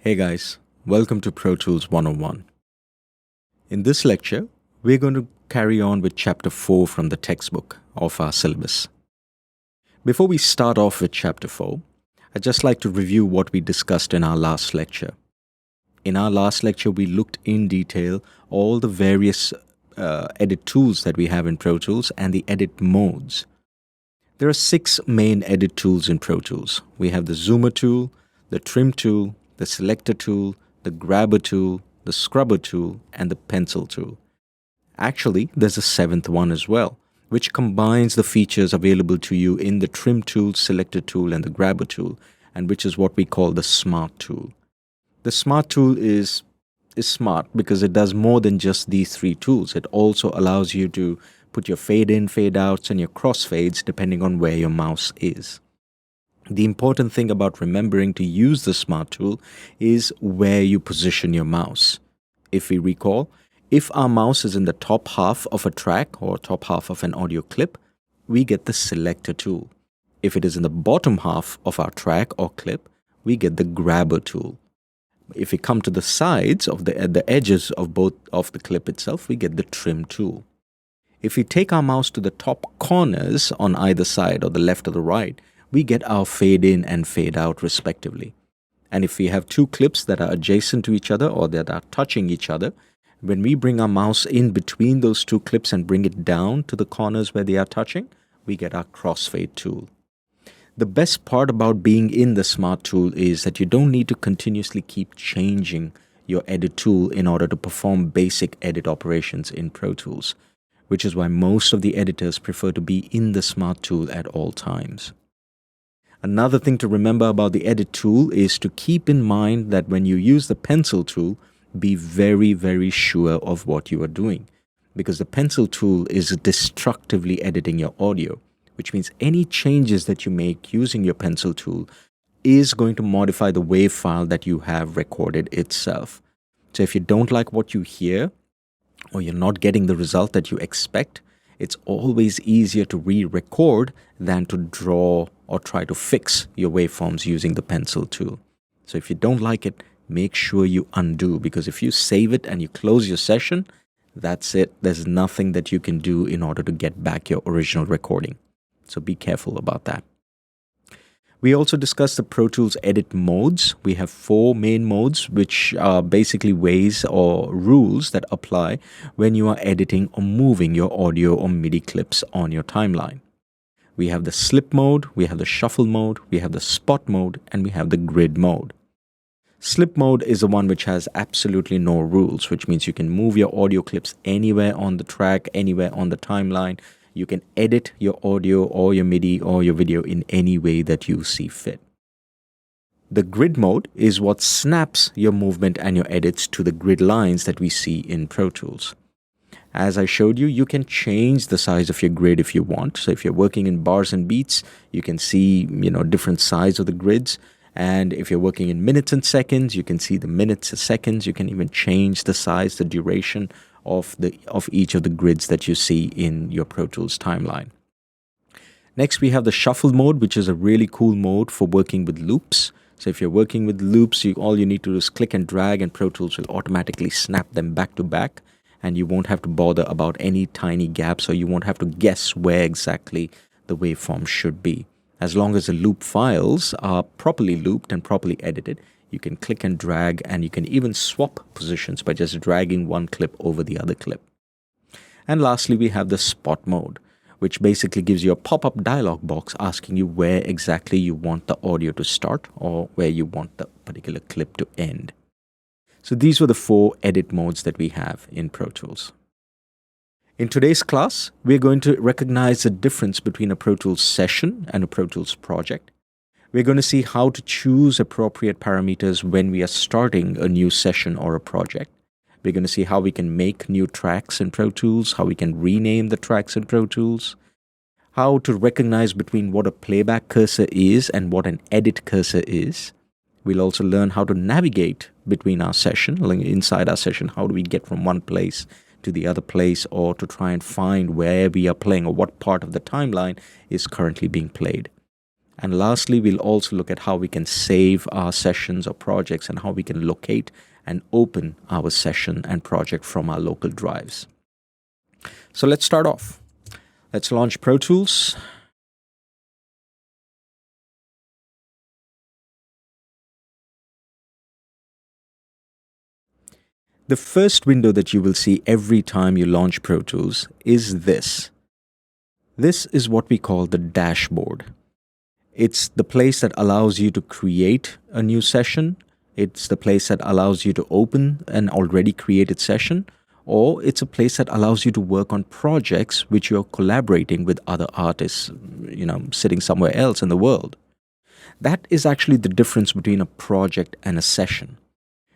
Hey guys, welcome to Pro Tools 101. In this lecture, we're going to carry on with Chapter 4 from the textbook of our syllabus. Before we start off with Chapter 4, I'd just like to review what we discussed in our last lecture. In our last lecture, we looked in detail all the various edit tools that we have in Pro Tools and the edit modes. There are 6 main edit tools in Pro Tools. We have the Zoomer tool, the Trim tool, the Selector tool, the Grabber tool, the Scrubber tool, and the Pencil tool. Actually, there's a 7th one as well, which combines the features available to you in the Trim tool, Selector tool, and the Grabber tool, and which is what we call the Smart tool. The Smart tool is smart because it does more than just these 3 tools. It also allows you to put your fade in, fade outs, and your crossfades depending on where your mouse is. The important thing about remembering to use the Smart tool is where you position your mouse. If we recall, if our mouse is in the top half of a track or top half of an audio clip, we get the Selector tool. If it is in the bottom half of our track or clip, we get the Grabber tool. If we come to the sides of the edges of both of the clip itself, we get the Trim tool. If we take our mouse to the top corners on either side or the left or the right, we get our fade in and fade out respectively. And if we have 2 clips that are adjacent to each other or that are touching each other, when we bring our mouse in between those 2 clips and bring it down to the corners where they are touching, we get our crossfade tool. The best part about being in the Smart tool is that you don't need to continuously keep changing your edit tool in order to perform basic edit operations in Pro Tools, which is why most of the editors prefer to be in the Smart tool at all times. Another thing to remember about the edit tool is to keep in mind that when you use the Pencil tool, be very, very sure of what you are doing, because the Pencil tool is destructively editing your audio, which means any changes that you make using your Pencil tool is going to modify the WAV file that you have recorded itself. So if you don't like what you hear, or you're not getting the result that you expect, it's always easier to re-record than to draw or try to fix your waveforms using the Pencil tool. So if you don't like it, make sure you undo, because if you save it and you close your session, that's it. There's nothing that you can do in order to get back your original recording. So be careful about that. We also discussed the Pro Tools edit modes. We have 4 main modes, which are basically ways or rules that apply when you are editing or moving your audio or MIDI clips on your timeline. We have the slip mode, we have the shuffle mode, we have the spot mode, and we have the grid mode. Slip mode is the one which has absolutely no rules, which means you can move your audio clips anywhere on the track, anywhere on the timeline. You can edit your audio or your MIDI or your video in any way that you see fit. The grid mode is what snaps your movement and your edits to the grid lines that we see in Pro Tools. As I showed you, you can change the size of your grid if you want. So if you're working in bars and beats, you can see, different size of the grids. And if you're working in minutes and seconds, you can see the minutes and seconds. You can even change the size, the duration of each of the grids that you see in your Pro Tools timeline. Next, we have the shuffle mode, which is a really cool mode for working with loops. So if you're working with loops, all you need to do is click and drag, and Pro Tools will automatically snap them back to back, and you won't have to bother about any tiny gaps, or you won't have to guess where exactly the waveform should be. As long as the loop files are properly looped and properly edited, you can click and drag, and you can even swap positions by just dragging one clip over the other clip. And lastly, we have the spot mode, which basically gives you a pop-up dialog box asking you where exactly you want the audio to start or where you want the particular clip to end. So these were the 4 edit modes that we have in Pro Tools. In today's class, we're going to recognize the difference between a Pro Tools session and a Pro Tools project. We're going to see how to choose appropriate parameters when we are starting a new session or a project. We're going to see how we can make new tracks in Pro Tools, how we can rename the tracks in Pro Tools, how to recognize between what a playback cursor is and what an edit cursor is. We'll also learn how to navigate between our session, like inside our session. How do we get from one place to the other place, or to try and find where we are playing or what part of the timeline is currently being played. And lastly, we'll also look at how we can save our sessions or projects and how we can locate and open our session and project from our local drives. So let's start off. Let's launch Pro Tools. The first window that you will see every time you launch Pro Tools is this. This is what we call the dashboard. It's the place that allows you to create a new session. It's the place that allows you to open an already created session, or it's a place that allows you to work on projects which you're collaborating with other artists, sitting somewhere else in the world. That is actually the difference between a project and a session.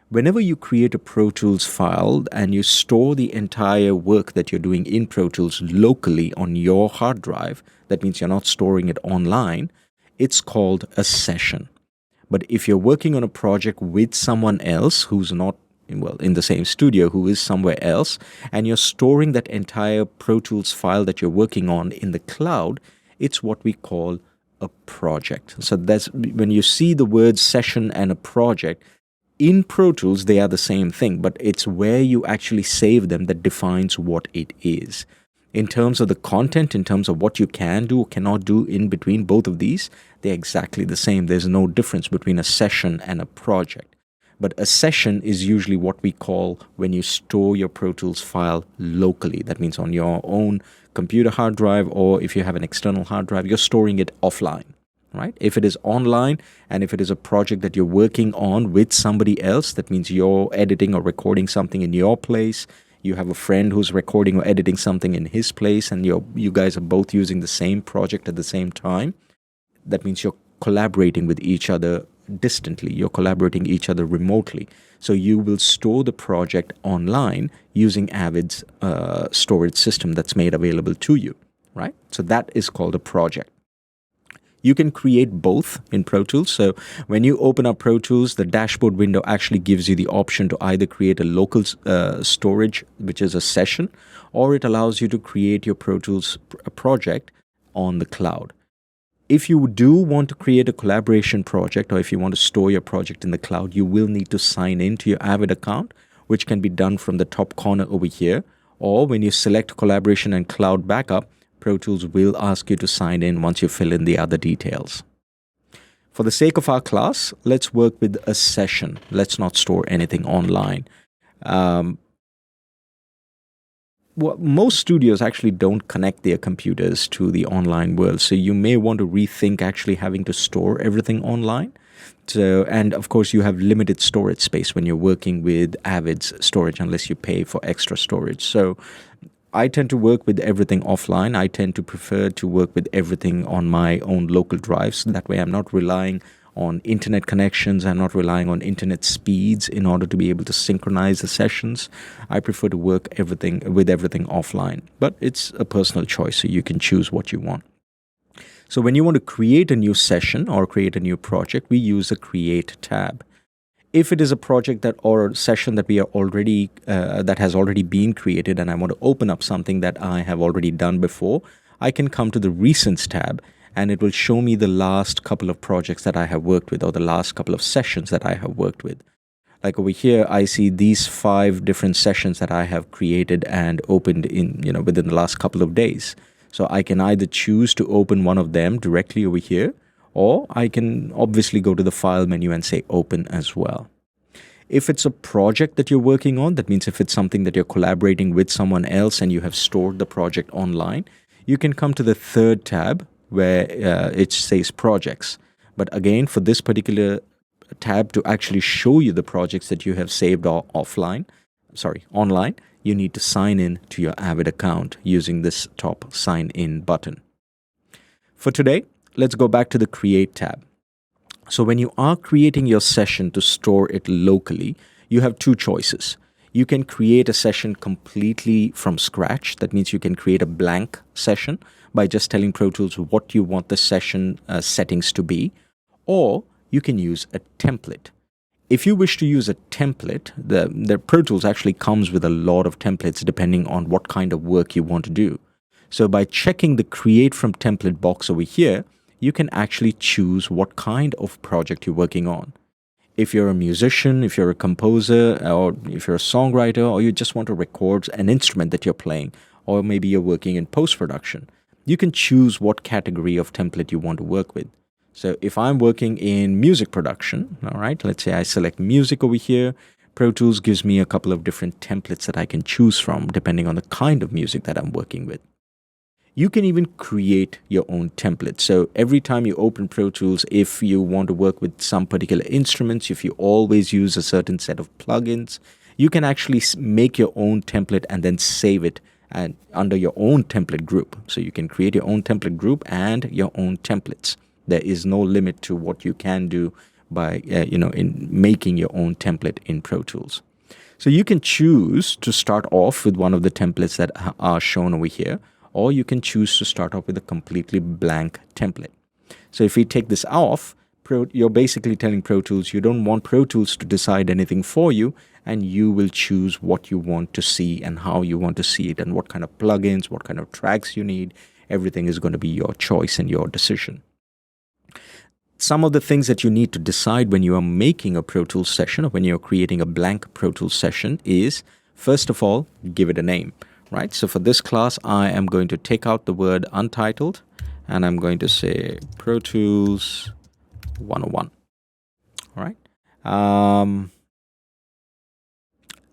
Whenever you create a Pro Tools file and you store the entire work that you're doing in Pro Tools locally on your hard drive, that means you're not storing it online, it's called a session. But if you're working on a project with someone else who's not in the same studio, who is somewhere else, and you're storing that entire Pro Tools file that you're working on in the cloud, it's what we call a project. So that's when you see the words session and a project, in Pro Tools, they are the same thing, but it's where you actually save them that defines what it is. In terms of the content, in terms of what you can do or cannot do in between both of these, they're exactly the same. There's no difference between a session and a project. But a session is usually what we call when you store your Pro Tools file locally. That means on your own computer hard drive, or if you have an external hard drive, you're storing it offline. Right? If it is online and if it is a project that you're working on with somebody else, that means you're editing or recording something in your place, you have a friend who's recording or editing something in his place, and you guys are both using the same project at the same time, that means you're collaborating with each other distantly. You're collaborating each other remotely. So you will store the project online using Avid's storage system that's made available to you. Right? So that is called a project. You can create both in Pro Tools. So when you open up Pro Tools, the dashboard window actually gives you the option to either create a local storage, which is a session, or it allows you to create your Pro Tools project on the cloud. If you do want to create a collaboration project, or if you want to store your project in the cloud, you will need to sign in to your Avid account, which can be done from the top corner over here. Or when you select collaboration and cloud backup, Pro Tools will ask you to sign in once you fill in the other details. For the sake of our class, let's work with a session. Let's not store anything online. Most studios actually don't connect their computers to the online world, so you may want to rethink actually having to store everything online. And of course, you have limited storage space when you're working with Avid's storage unless you pay for extra storage. So I tend to work with everything offline. I tend to prefer to work with everything on my own local drives. That way I'm not relying on internet connections. I'm not relying on internet speeds in order to be able to synchronize the sessions. I prefer to work with everything offline. But it's a personal choice, so you can choose what you want. So when you want to create a new session or create a new project, we use the Create tab. If it is a project or a session that we are already that has already been created, and I want to open up something that I have already done before, I can come to the Recents tab, and it will show me the last couple of projects that I have worked with, or the last couple of sessions that I have worked with. Like over here, I see these 5 different sessions that I have created and opened within the last couple of days. So I can either choose to open one of them directly over here, or I can obviously go to the File menu and say Open as well. If it's a project that you're working on, that means if it's something that you're collaborating with someone else and you have stored the project online, you can come to the 3rd tab where it says Projects. But again, for this particular tab to actually show you the projects that you have saved online, you need to sign in to your Avid account using this top Sign In button. For today, let's go back to the Create tab. So when you are creating your session to store it locally, you have 2 choices. You can create a session completely from scratch. That means you can create a blank session by just telling Pro Tools what you want the session settings to be, or you can use a template. If you wish to use a template, the Pro Tools actually comes with a lot of templates depending on what kind of work you want to do. So by checking the Create from Template box over here, you can actually choose what kind of project you're working on. If you're a musician, if you're a composer, or if you're a songwriter, or you just want to record an instrument that you're playing, or maybe you're working in post-production, you can choose what category of template you want to work with. So if I'm working in music production, all right, let's say I select music over here, Pro Tools gives me a couple of different templates that I can choose from depending on the kind of music that I'm working with. You can even create your own template. So every time you open Pro Tools, if you want to work with some particular instruments, if you always use a certain set of plugins, you can actually make your own template and then save it and under your own template group. So you can create your own template group and your own templates. There is no limit to what you can do by in making your own template in Pro Tools. So you can choose to start off with one of the templates that are shown over here, or you can choose to start off with a completely blank template. So if we take this off, you're basically telling Pro Tools you don't want Pro Tools to decide anything for you, and you will choose what you want to see and how you want to see it and what kind of plugins, what kind of tracks you need. Everything is going to be your choice and your decision. Some of the things that you need to decide when you are making a Pro Tools session or when you're creating a blank Pro Tools session is, first of all, give it a name, right? So for this class, I am going to take out the word Untitled and I'm going to say Pro Tools 101, all right?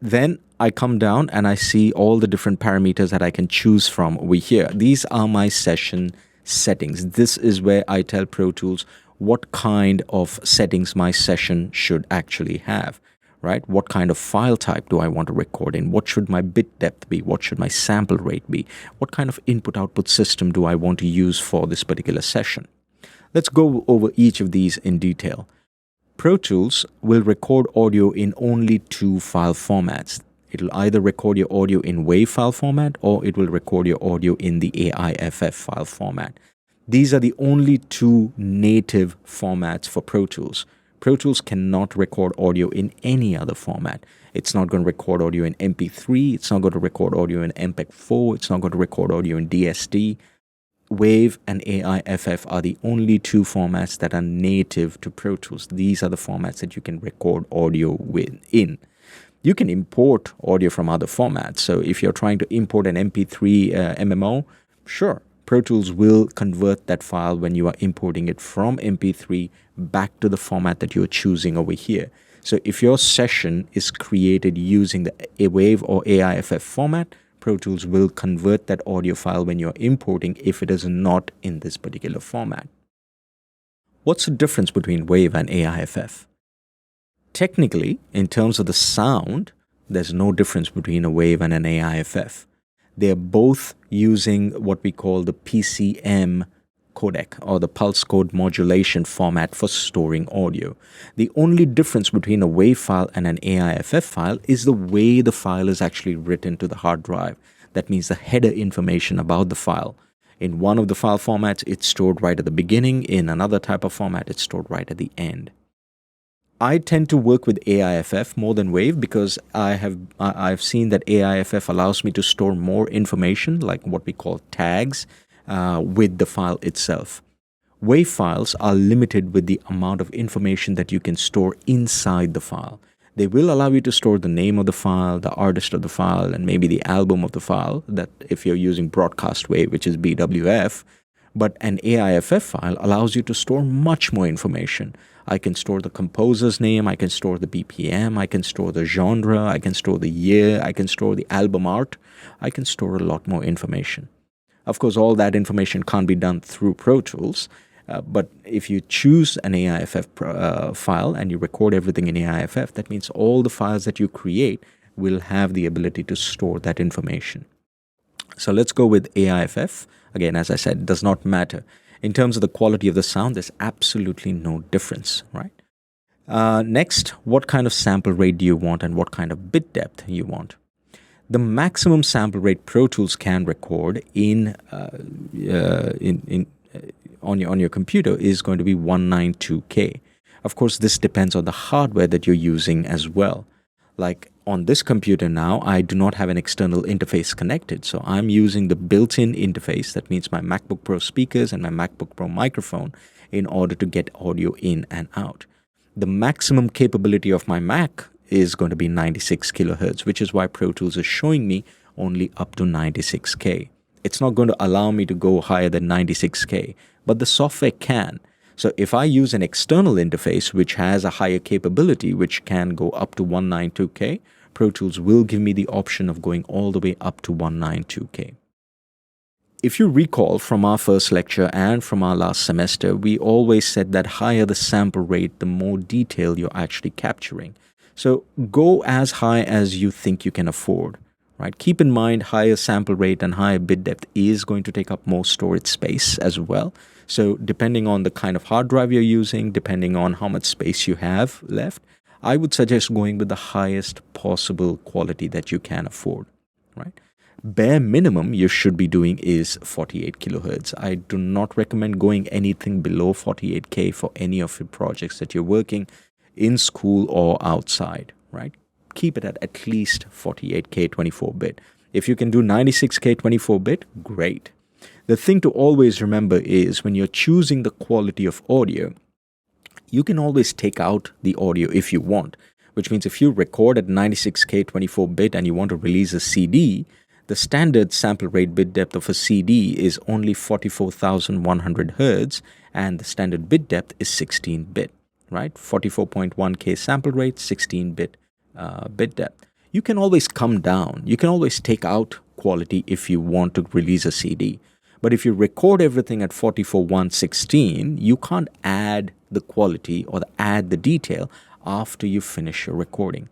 Then I come down and I see all the different parameters that I can choose from over here. These are my session settings. This is where I tell Pro Tools what kind of settings my session should actually have, right? What kind of file type do I want to record in? What should my bit depth be? What should my sample rate be? What kind of input-output system do I want to use for this particular session? Let's go over each of these in detail. Pro Tools will record audio in only two file formats. It'll either record your audio in WAV file format or it will record your audio in the AIFF file format. These are the only two native formats for Pro Tools. Pro Tools cannot record audio in any other format. It's not going to record audio in MP3. It's not going to record audio in MPEG-4. It's not going to record audio in DSD. WAV and AIFF are the only two formats that are native to Pro Tools. These are the formats that you can record audio in. You can import audio from other formats. So if you're trying to import an MP3 MMO, sure, Pro Tools will convert that file when you are importing it from MP3 back to the format that you're choosing over here. So if your session is created using the WAV or AIFF format, Pro Tools will convert that audio file when you're importing if it is not in this particular format. What's the difference between WAV and AIFF? Technically, in terms of the sound, there's no difference between a WAV and an AIFF. They're both using what we call the PCM codec or the pulse code modulation format for storing audio. The only difference between a WAV file and an AIFF file is the way the file is actually written to the hard drive. That means the header information about the file. In one of the file formats, it's stored right at the beginning. In another type of format, it's stored right at the end. I tend to work with AIFF more than WAV because I've seen that AIFF allows me to store more information, like what we call tags, with the file itself. WAV files are limited with the amount of information that you can store inside the file. They will allow you to store the name of the file, the artist of the file, and maybe the album of the file, that if you're using broadcast WAV, which is BWF. But an AIFF file allows you to store much more information. I can store the composer's name, I can store the BPM, I can store the genre, I can store the year, I can store the album art, I can store a lot more information. Of course, all that information can't be done through Pro Tools, but if you choose an AIFF file and you record everything in AIFF, that means all the files that you create will have the ability to store that information. So let's go with AIFF. Again, as I said, it does not matter. In terms of the quality of the sound, there's absolutely no difference, right? Next, what kind of sample rate do you want and what kind of bit depth you want? The maximum sample rate Pro Tools can record on your computer is going to be 192K. Of course, this depends on the hardware that you're using as well. Like On this computer now, I do not have an external interface connected. So I'm using the built-in interface. That means my MacBook Pro speakers and my MacBook Pro microphone in order to get audio in and out. The maximum capability of my Mac is going to be 96 kilohertz, which is why Pro Tools is showing me only up to 96K. It's not going to allow me to go higher than 96K, but the software can. So if I use an external interface which has a higher capability, which can go up to 192K, Pro Tools will give me the option of going all the way up to 192K. If you recall from our first lecture and from our last semester, we always said that higher the sample rate, the more detail you're actually capturing. So go as high as you think you can afford. Right? Keep in mind, higher sample rate and higher bit depth is going to take up more storage space as well. So depending on the kind of hard drive you're using, depending on how much space you have left, I would suggest going with the highest possible quality that you can afford. Right? Bare minimum you should be doing is 48 kilohertz. I do not recommend going anything below 48K for any of your projects that you're working in school or outside. Right? Keep it at least 48K 24-bit. If you can do 96K 24-bit, great. The thing to always remember is when you're choosing the quality of audio, you can always take out the audio if you want, which means if you record at 96K 24-bit and you want to release a CD, the standard sample rate bit depth of a CD is only 44,100 Hertz and the standard bit depth is 16-bit, right? 44.1K sample rate, 16-bit bit depth. You can always come down. You can always take out quality if you want to release a CD. But if you record everything at 44.116, you can't add the quality or add the detail after you finish your recording.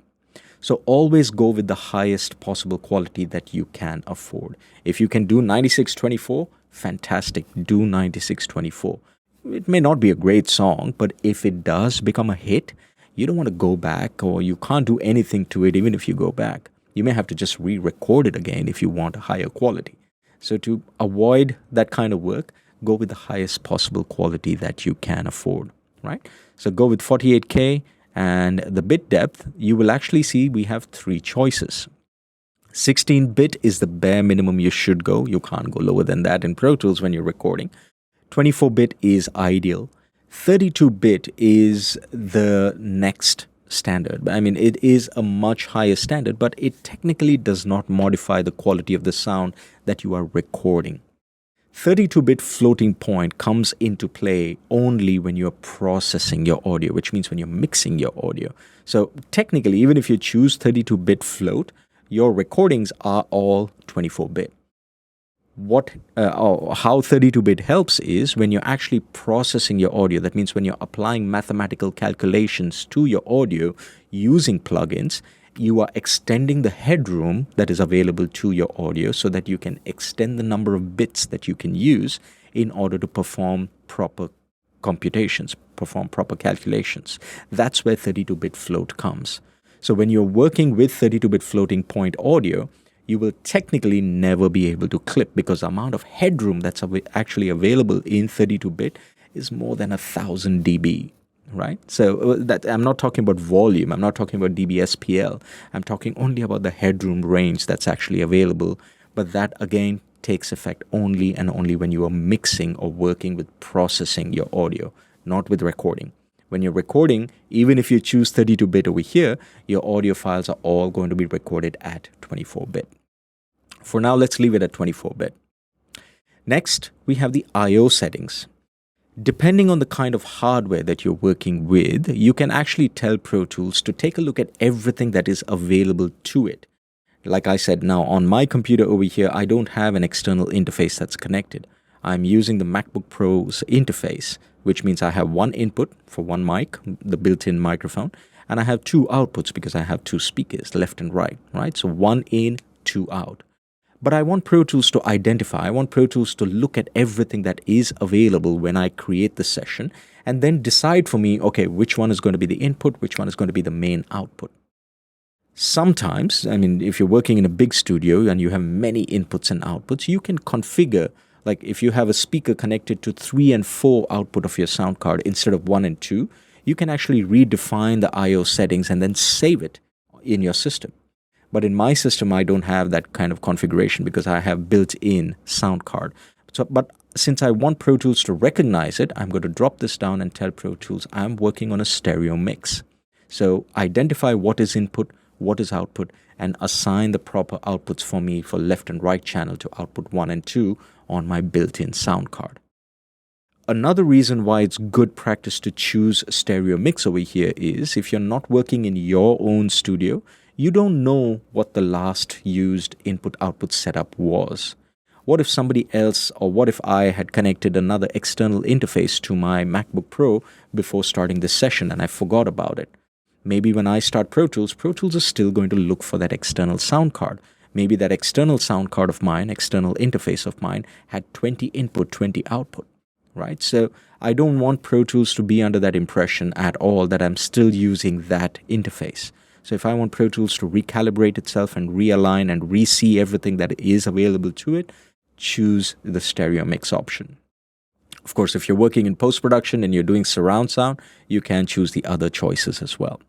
So always go with the highest possible quality that you can afford. If you can do 9624, fantastic. Do 9624. It may not be a great song, but if it does become a hit, you don't want to go back, or you can't do anything to it even if you go back. You may have to just re-record it again if you want a higher quality. So to avoid that kind of work, go with the highest possible quality that you can afford, right? So go with 48K, and the bit depth, you will actually see we have three choices. 16-bit is the bare minimum you should go. You can't go lower than that in Pro Tools when you're recording. 24-bit is ideal. 32-bit is the next standard. I mean, it is a much higher standard, but it technically does not modify the quality of the sound that you are recording. 32-bit floating point comes into play only when you're processing your audio, which means when you're mixing your audio. So technically, even if you choose 32-bit float, your recordings are all 24-bit. How 32-bit helps is when you're actually processing your audio. That means when you're applying mathematical calculations to your audio using plugins, you are extending the headroom that is available to your audio so that you can extend the number of bits that you can use in order to perform proper computations, perform proper calculations. That's where 32-bit float comes. So when you're working with 32-bit floating point audio, you will technically never be able to clip because the amount of headroom that's actually available in 32-bit is more than 1,000 dB, right? So that I'm not talking about volume. I'm not talking about dBSPL. I'm talking only about the headroom range that's actually available. But that, again, takes effect only and only when you are mixing or working with processing your audio, not with recording. When you're recording, even if you choose 32-bit over here, your audio files are all going to be recorded at 24-bit. For now, let's leave it at 24-bit. Next, we have the I/O settings. Depending on the kind of hardware that you're working with, you can actually tell Pro Tools to take a look at everything that is available to it. Like I said, now on my computer over here, I don't have an external interface that's connected. I'm using the MacBook Pro's interface, which means I have one input for one mic, the built-in microphone, and I have two outputs because I have two speakers, left and right? So one in, two out. But I want Pro Tools to identify, I want Pro Tools to look at everything that is available when I create the session and then decide for me, okay, which one is going to be the input, which one is going to be the main output. Sometimes, I mean, if you're working in a big studio and you have many inputs and outputs, you can configure, like if you have a speaker connected to 3 and 4 output of your sound card instead of 1 and 2, you can actually redefine the I/O settings and then save it in your system. But in my system, I don't have that kind of configuration because I have built-in sound card. But since I want Pro Tools to recognize it, I'm going to drop this down and tell Pro Tools I'm working on a stereo mix. So identify what is input, what is output, and assign the proper outputs for me for left and right channel to output 1 and 2 on my built-in sound card. Another reason why it's good practice to choose a stereo mix over here is if you're not working in your own studio, you don't know what the last used input-output setup was. What if somebody else, or what if I had connected another external interface to my MacBook Pro before starting this session and I forgot about it? Maybe when I start Pro Tools is still going to look for that external sound card. Maybe that external sound card of mine, external interface of mine, had 20 input, 20 output. Right? So I don't want Pro Tools to be under that impression at all that I'm still using that interface. So if I want Pro Tools to recalibrate itself and realign and re-see everything that is available to it, choose the stereo mix option. Of course, if you're working in post-production and you're doing surround sound, you can choose the other choices as well.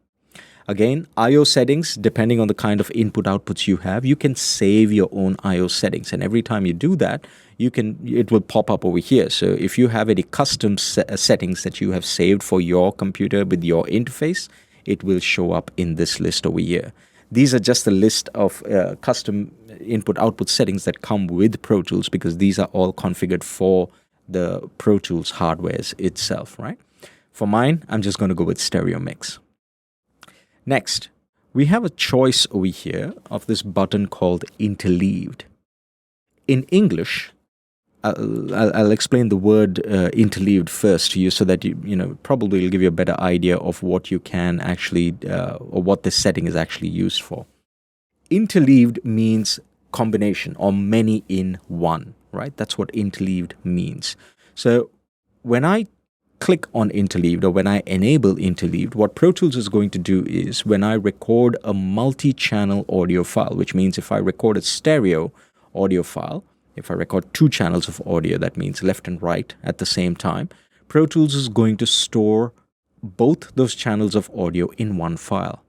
Again, I/O settings, depending on the kind of input outputs you have, you can save your own I/O settings. And every time you do that, it will pop up over here. So if you have any custom settings that you have saved for your computer with your interface, it will show up in this list over here. These are just a list of custom input-output settings that come with Pro Tools because these are all configured for the Pro Tools hardware itself, right? For mine, I'm just going to go with stereo mix. Next, we have a choice over here of this button called interleaved. In English, I'll explain the word interleaved first to you so that you probably will give you a better idea of what you can actually, or what this setting is actually used for. Interleaved means combination or many in one, right? That's what interleaved means. So when I click on interleaved or when I enable interleaved, what Pro Tools is going to do is when I record a multi-channel audio file, which means if I record a stereo audio file, if I record 2 channels of audio, that means left and right at the same time, Pro Tools is going to store both those channels of audio in one file,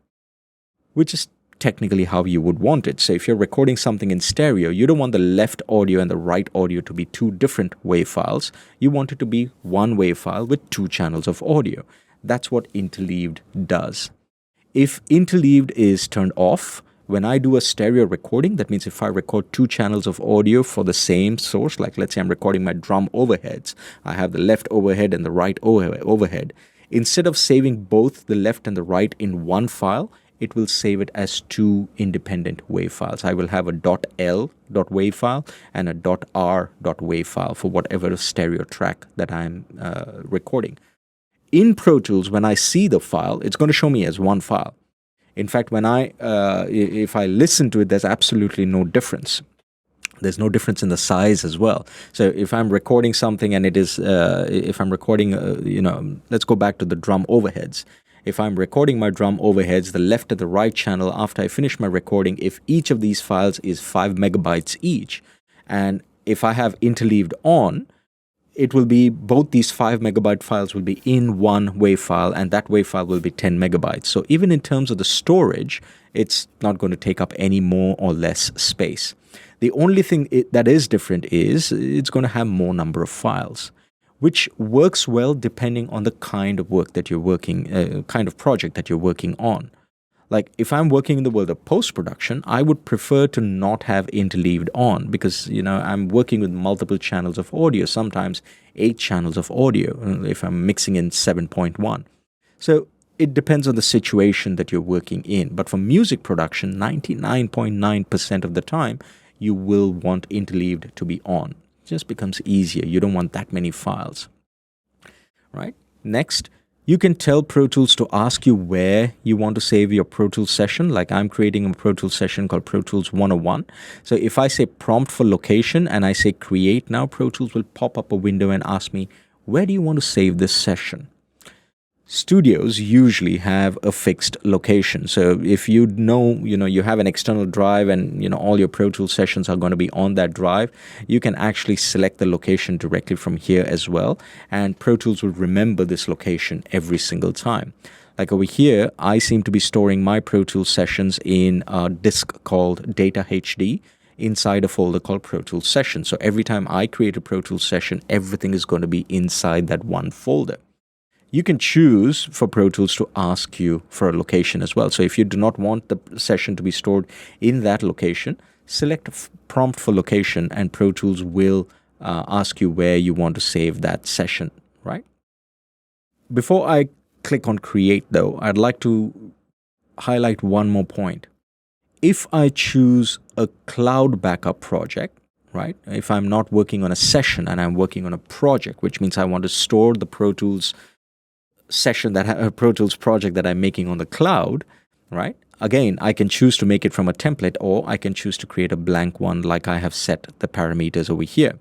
which is technically how you would want it. So if you're recording something in stereo, you don't want the left audio and the right audio to be 2 different WAV files. You want it to be one WAV file with 2 channels of audio. That's what interleaved does. If interleaved is turned off, when I do a stereo recording, that means if I record 2 channels of audio for the same source, like let's say I'm recording my drum overheads, I have the left overhead and the right overhead. Instead of saving both the left and the right in one file, it will save it as 2 independent WAV files. I will have a .l .wav file and a .r .wav file for whatever stereo track that I'm recording. In Pro Tools, when I see the file, it's going to show me as one file. In fact, if I listen to it, there's absolutely no difference. There's no difference in the size as well. So if I'm recording something and it is, if I'm recording, let's go back to the drum overheads. If I'm recording my drum overheads, the left and the right channel, after I finish my recording, if each of these files is 5 megabytes each, and if I have interleaved on, it will be both these 5 megabyte files will be in one WAV file, and that WAV file will be 10 megabytes. So even in terms of the storage, it's not going to take up any more or less space. The only thing that is different is it's going to have more number of files, which works well depending on the kind of work that you're working, kind of project that you're working on. Like if I'm working in the world of post-production, I would prefer to not have interleaved on because, I'm working with multiple channels of audio, sometimes 8 channels of audio if I'm mixing in 7.1. So it depends on the situation that you're working in. But for music production, 99.9% of the time, you will want interleaved to be on. It just becomes easier. You don't want that many files, right? Next, you can tell Pro Tools to ask you where you want to save your Pro Tools session. Like I'm creating a Pro Tools session called Pro Tools 101. So if I say prompt for location and I say create now, Pro Tools will pop up a window and ask me, where do you want to save this session? Studios usually have a fixed location. So if you have an external drive and, all your Pro Tools sessions are going to be on that drive, you can actually select the location directly from here as well. And Pro Tools will remember this location every single time. Like over here, I seem to be storing my Pro Tools sessions in a disk called Data HD inside a folder called Pro Tools Session. So every time I create a Pro Tools session, everything is going to be inside that one folder. You can choose for Pro Tools to ask you for a location as well. So if you do not want the session to be stored in that location, select prompt for location and Pro Tools will ask you where you want to save that session, right? Before I click on create though, I'd like to highlight one more point. If I choose a cloud backup project, right? If I'm not working on a session and I'm working on a project, which means I want to store the Pro Tools session Pro Tools project that I'm making on the cloud, right? Again, I can choose to make it from a template or I can choose to create a blank one like I have set the parameters over here.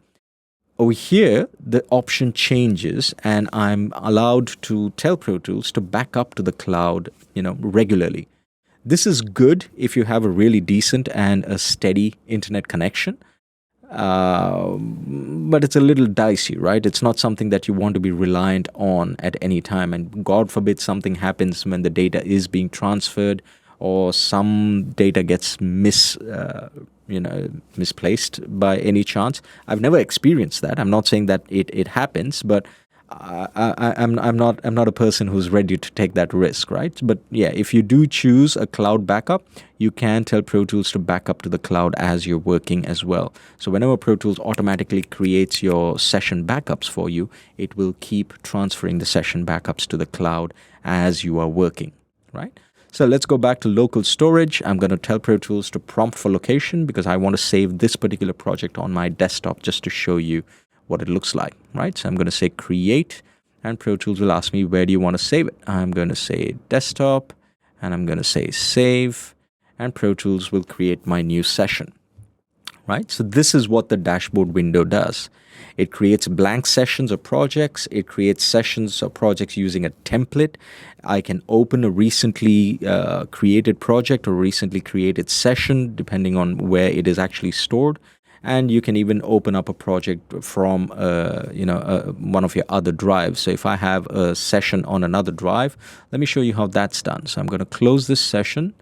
Over here, the option changes and I'm allowed to tell Pro Tools to back up to the cloud, regularly. This is good if you have a really decent and a steady internet connection. But it's a little dicey, right? It's not something that you want to be reliant on at any time. And God forbid something happens when the data is being transferred or some data gets misplaced by any chance. I've never experienced that. I'm not saying that it happens, but I'm not a person who's ready to take that risk, right? But yeah, if you do choose a cloud backup, you can tell Pro Tools to back up to the cloud as you're working as well. So whenever Pro Tools automatically creates your session backups for you, it will keep transferring the session backups to the cloud as you are working, right? So let's go back to local storage. I'm going to tell Pro Tools to prompt for location because I want to save this particular project on my desktop just to show you what it looks like, right? So I'm going to say create and Pro Tools will ask me where do you want to save it. I'm going to say desktop and I'm going to say save and Pro Tools will create my new session, right? So this is what the dashboard window does. It creates blank sessions or projects. It creates sessions or projects using a template. I can open a recently created project or recently created session depending on where it is actually stored. And you can even open up a project from one of your other drives. So if I have a session on another drive, let me show you how that's done. So I'm going to close this session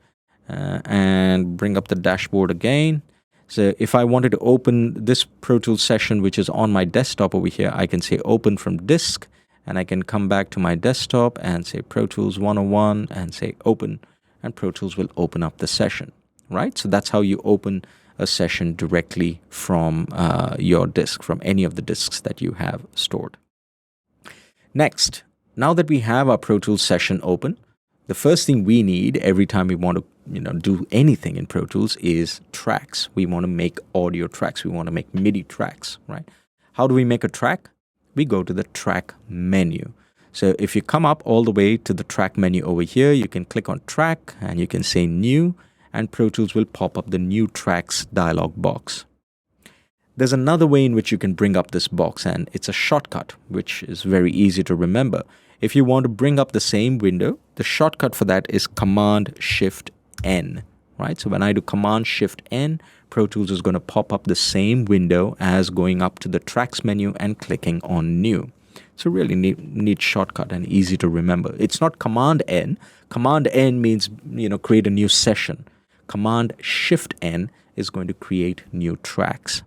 and bring up the dashboard again. So if I wanted to open this Pro Tools session, which is on my desktop over here, I can say open from disk and I can come back to my desktop and say Pro Tools 101 and say open and Pro Tools will open up the session, right? So that's how you open a session directly from your disk, from any of the disks that you have stored. Next, now that we have our Pro Tools session open, the first thing we need every time we want to do anything in Pro Tools is tracks. We want to make audio tracks. We want to make MIDI tracks, right? How do we make a track? We go to the track menu. So if you come up all the way to the track menu over here, you can click on track and you can say new and Pro Tools will pop up the new tracks dialog box. There's another way in which you can bring up this box and it's a shortcut, which is very easy to remember. If you want to bring up the same window, the shortcut for that is Command-Shift-N, right? So when I do Command-Shift-N, Pro Tools is going to pop up the same window as going up to the tracks menu and clicking on new. It's a really neat shortcut and easy to remember. It's not Command-N. Command-N means, create a new session. Command-Shift-N is going to create new tracks.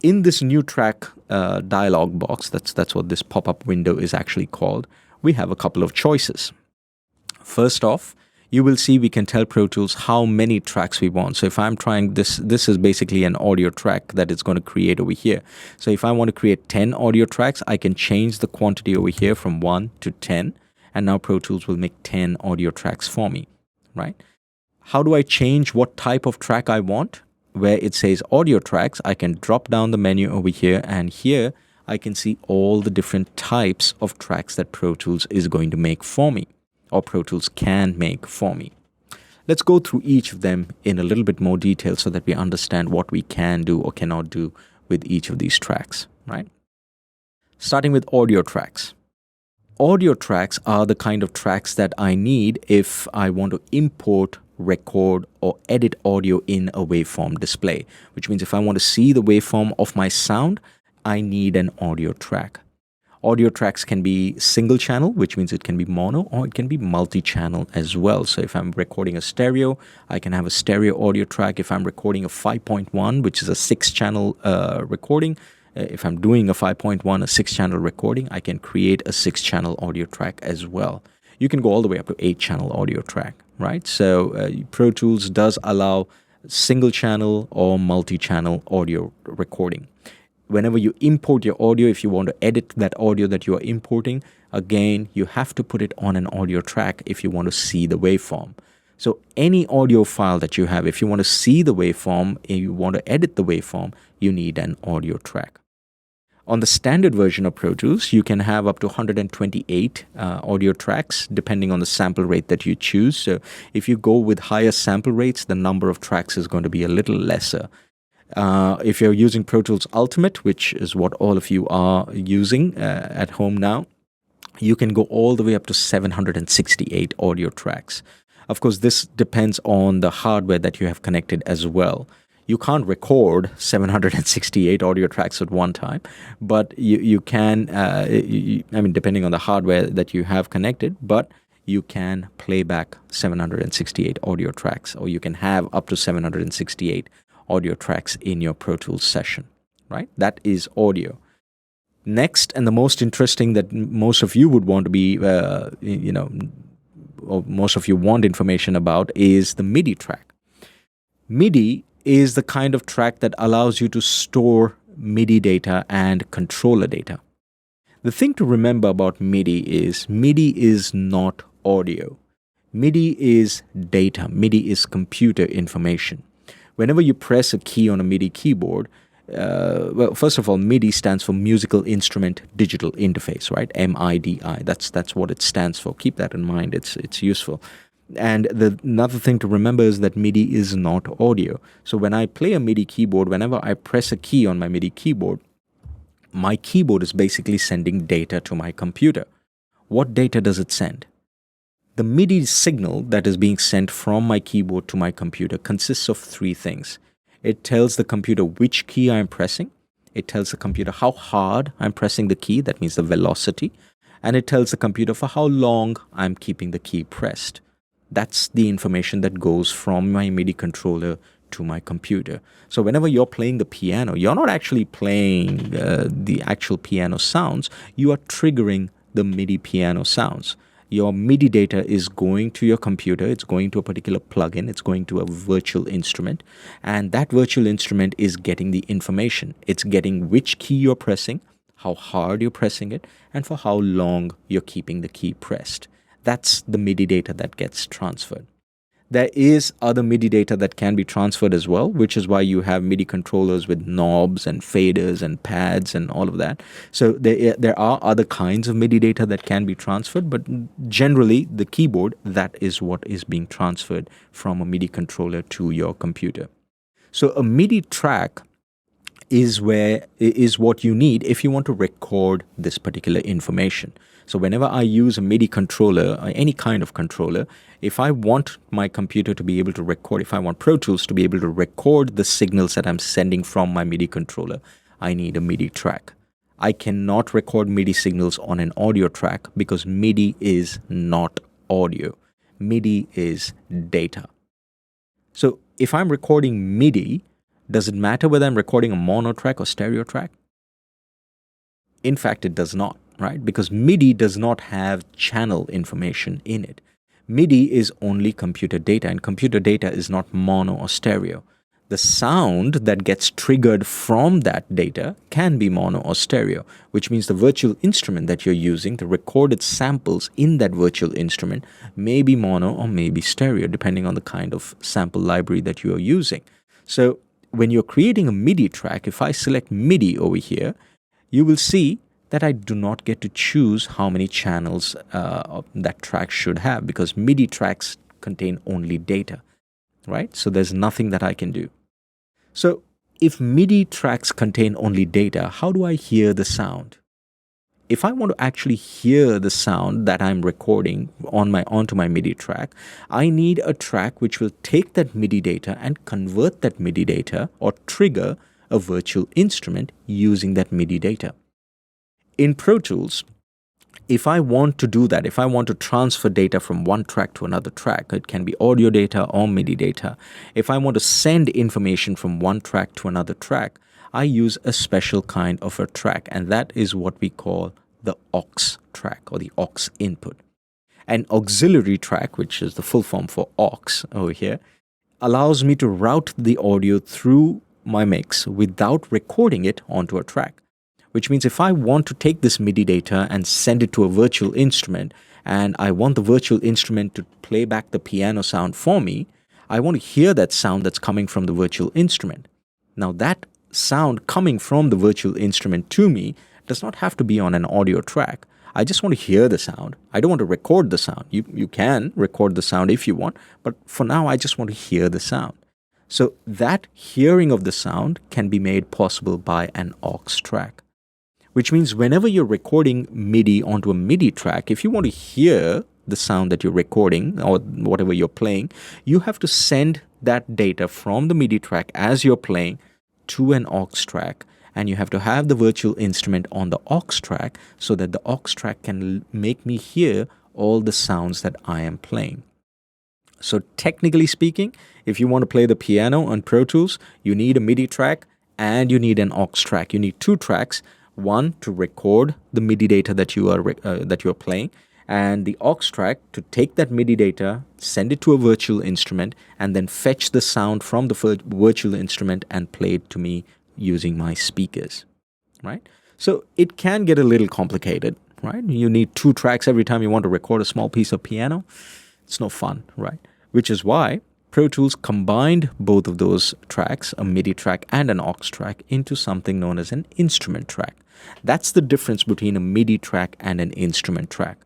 In this new track dialog box, that's what this pop-up window is actually called, we have a couple of choices. First off, you will see we can tell Pro Tools how many tracks we want. So if I'm trying this is basically an audio track that it's going to create over here. So if I want to create 10 audio tracks, I can change the quantity over here from 1 to 10. And now Pro Tools will make 10 audio tracks for me, right? How do I change what type of track I want? Where it says audio tracks, I can drop down the menu over here and here I can see all the different types of tracks that Pro Tools is going to make for me or Pro Tools can make for me. Let's go through each of them in a little bit more detail so that we understand what we can do or cannot do with each of these tracks, right? Starting with audio tracks. Audio tracks are the kind of tracks that I need if I want to import, record, or edit audio in a waveform display, which means if I want to see the waveform of my sound, I need an audio track. Audio tracks can be single channel, which means it can be mono, or it can be multi-channel as well. So if I'm recording a stereo, I can have a stereo audio track. If I'm recording a 5.1, which is a 6-channel recording, if I'm doing a 5.1, a 6-channel recording, I can create a 6-channel audio track as well. You can go all the way up to 8-channel audio track, right? So Pro Tools does allow single channel or multi-channel audio recording. Whenever you import your audio, if you want to edit that audio that you are importing, again, you have to put it on an audio track if you want to see the waveform. So any audio file that you have, if you want to see the waveform and you want to edit the waveform, you need an audio track. On the standard version of Pro Tools, you can have up to 128 audio tracks depending on the sample rate that you choose. So if you go with higher sample rates, the number of tracks is going to be a little lesser. If you're using Pro Tools Ultimate, which is what all of you are using at home now, you can go all the way up to 768 audio tracks. Of course, this depends on the hardware that you have connected as well. You can't record 768 audio tracks at one time, but you can, depending on the hardware that you have connected, but you can play back 768 audio tracks, or you can have up to 768 audio tracks in your Pro Tools session, right? That is audio. Next, and the most interesting that most of you would want to be, or most of you want information about, is the Midi track. Midi is the kind of track that allows you to store MIDI data and controller data. The thing to remember about MIDI is not audio. MIDI is data. MIDI is computer information. Whenever you press a key on a MIDI keyboard, first of all, MIDI stands for Musical Instrument Digital Interface, right? MIDI. That's what it stands for. Keep that in mind. It's useful. And another thing to remember is that MIDI is not audio. So when I play a MIDI keyboard, whenever I press a key on my MIDI keyboard is basically sending data to my computer. What data does it send? The MIDI signal that is being sent from my keyboard to my computer consists of 3 things. It tells the computer which key I'm pressing. It tells the computer how hard I'm pressing the key, that means the velocity. And it tells the computer for how long I'm keeping the key pressed. That's the information that goes from my MIDI controller to my computer. So whenever you're playing the piano, you're not actually playing the actual piano sounds. You are triggering the MIDI piano sounds. Your MIDI data is going to your computer. It's going to a particular plugin. It's going to a virtual instrument. And that virtual instrument is getting the information. It's getting which key you're pressing, how hard you're pressing it, and for how long you're keeping the key pressed. That's the MIDI data that gets transferred. There is other MIDI data that can be transferred as well, which is why you have MIDI controllers with knobs and faders and pads and all of that. So there are other kinds of MIDI data that can be transferred, but generally the keyboard, that is what is being transferred from a MIDI controller to your computer. So a MIDI track is what you need if you want to record this particular information. So whenever I use a MIDI controller or any kind of controller, if I want my computer to be able to record, if I want Pro Tools to be able to record the signals that I'm sending from my MIDI controller, I need a MIDI track. I cannot record MIDI signals on an audio track because MIDI is not audio. MIDI is data. So if I'm recording MIDI, does it matter whether I'm recording a mono track or stereo track? In fact, it does not, right? Because MIDI does not have channel information in it. MIDI is only computer data, and computer data is not mono or stereo. The sound that gets triggered from that data can be mono or stereo, which means the virtual instrument that you're using, the recorded samples in that virtual instrument, may be mono or may be stereo, depending on the kind of sample library that you are using. So when you're creating a MIDI track, if I select MIDI over here, you will see that I do not get to choose how many channels that track should have, because MIDI tracks contain only data, right? So there's nothing that I can do. So if MIDI tracks contain only data, how do I hear the sound? If I want to actually hear the sound that I'm recording onto my MIDI track, I need a track which will take that MIDI data and convert that MIDI data or trigger a virtual instrument using that MIDI data. in Pro Tools, if I want to do that, if I want to transfer data from one track to another track, it can be audio data or MIDI data. If I want to send information from one track to another track, I use a special kind of a track, and that is what we call the Aux track or the Aux input. An auxiliary track, which is the full form for aux over here, allows me to route the audio through my mix without recording it onto a track. Which means if I want to take this MIDI data and send it to a virtual instrument, and I want the virtual instrument to play back the piano sound for me, I want to hear that sound that's coming from the virtual instrument. Now that sound coming from the virtual instrument to me does not have to be on an audio track. I just want to hear the sound. I don't want to record the sound. You can record the sound if you want, but for now I just want to hear the sound. So that hearing of the sound can be made possible by an aux track. Which means whenever you're recording MIDI onto a MIDI track, if you want to hear the sound that you're recording or whatever you're playing, you have to send that data from the MIDI track as you're playing to an aux track, and you have to have the virtual instrument on the aux track so that the aux track can make me hear all the sounds that I am playing. So technically speaking, if you want to play the piano on Pro Tools, you need a MIDI track and you need an aux track. You need two tracks. One to record the MIDI data that you are playing, and the aux track to take that MIDI data, send it to a virtual instrument, and then fetch the sound from the virtual instrument and play it to me using my speakers, right? So it can get a little complicated, right? You need two tracks every time you want to record a small piece of piano. It's no fun, right? Which is why Pro Tools combined both of those tracks, a MIDI track and an aux track, into something known as an instrument track. That's the difference between a MIDI track and an instrument track.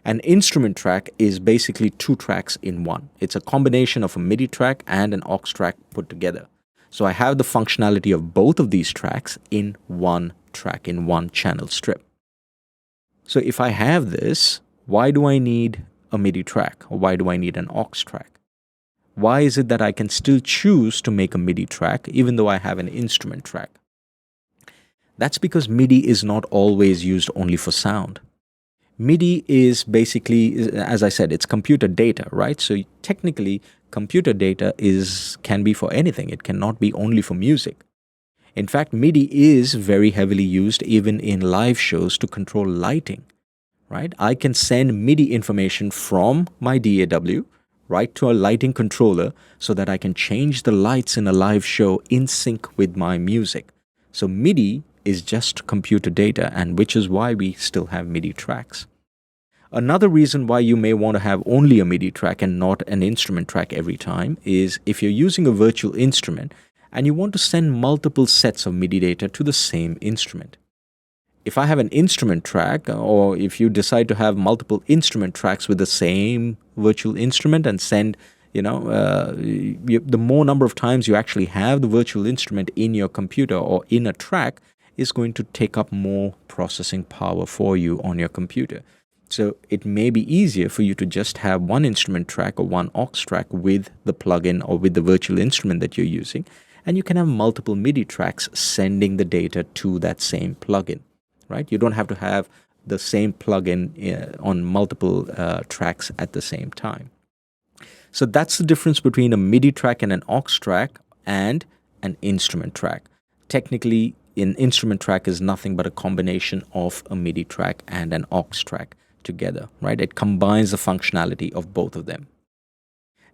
An instrument track is basically two tracks in one. It's a combination of a MIDI track and an aux track put together. So I have the functionality of both of these tracks in one track, in one channel strip. So if I have this, why do I need a MIDI track, or why do I need an aux track? Why is it that I can still choose to make a MIDI track even though I have an instrument track? That's because MIDI is not always used only for sound. MIDI is basically, as I said, it's computer data, right? So technically, computer data can be for anything. It cannot be only for music. In fact, MIDI is very heavily used even in live shows to control lighting, right? I can send MIDI information from my DAW right to a lighting controller so that I can change the lights in a live show in sync with my music. So MIDI is just computer data, and which is why we still have MIDI tracks. Another reason why you may want to have only a MIDI track and not an instrument track every time is if you're using a virtual instrument and you want to send multiple sets of MIDI data to the same instrument. If I have an instrument track, or if you decide to have multiple instrument tracks with the same virtual instrument and send, the more number of times you actually have the virtual instrument in your computer or in a track is going to take up more processing power for you on your computer. So it may be easier for you to just have one instrument track or one aux track with the plugin or with the virtual instrument that you're using, and you can have multiple MIDI tracks sending the data to that same plugin, right? You don't have to have the same plugin on multiple tracks at the same time. So that's the difference between a MIDI track and an aux track and an instrument track. Technically, an instrument track is nothing but a combination of a MIDI track and an aux track together, right? It combines the functionality of both of them.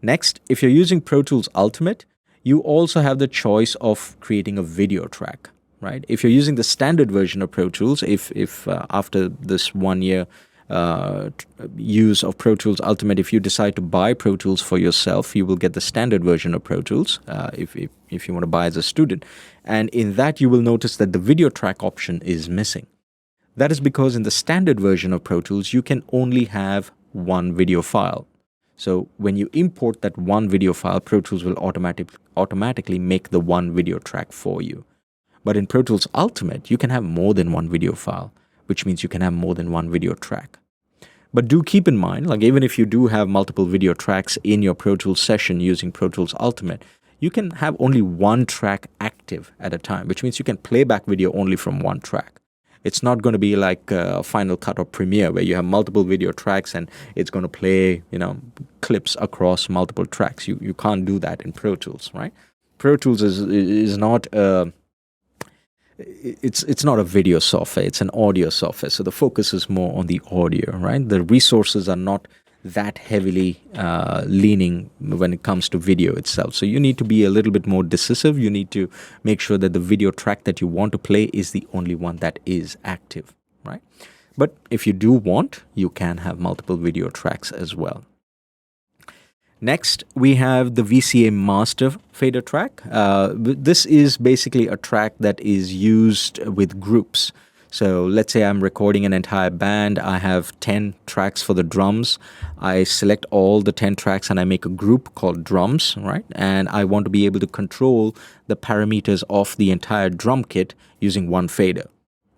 Next, if you're using Pro Tools Ultimate, you also have the choice of creating a video track, right? If you're using the standard version of Pro Tools, if after this 1 year use of Pro Tools Ultimate, if you decide to buy Pro Tools for yourself, you will get the standard version of Pro Tools if you want to buy as a student. And in that, you will notice that the video track option is missing. That is because in the standard version of Pro Tools, you can only have one video file. So when you import that one video file, Pro Tools will automatically make the one video track for you. But in Pro Tools Ultimate, you can have more than one video file, which means you can have more than one video track. But do keep in mind, like even if you do have multiple video tracks in your Pro Tools session using Pro Tools Ultimate, you can have only one track active at a time, which means you can play back video only from one track. It's not going to be like Final Cut or Premiere where you have multiple video tracks and it's going to play, clips across multiple tracks. You can't do that in Pro Tools, right? Pro Tools is not it's not a video software, it's an audio software. So the focus is more on the audio, right? The resources are not that heavily leaning when it comes to video itself. So you need to be a little bit more decisive. You need to make sure that the video track that you want to play is the only one that is active, right? But if you do want, you can have multiple video tracks as well. Next, we have the Vca Master Fader track. This is basically a track that is used with groups. So let's say I'm recording an entire band. I have 10 tracks for the drums. I select all the 10 tracks and I make a group called drums, right? And I want to be able to control the parameters of the entire drum kit using one fader,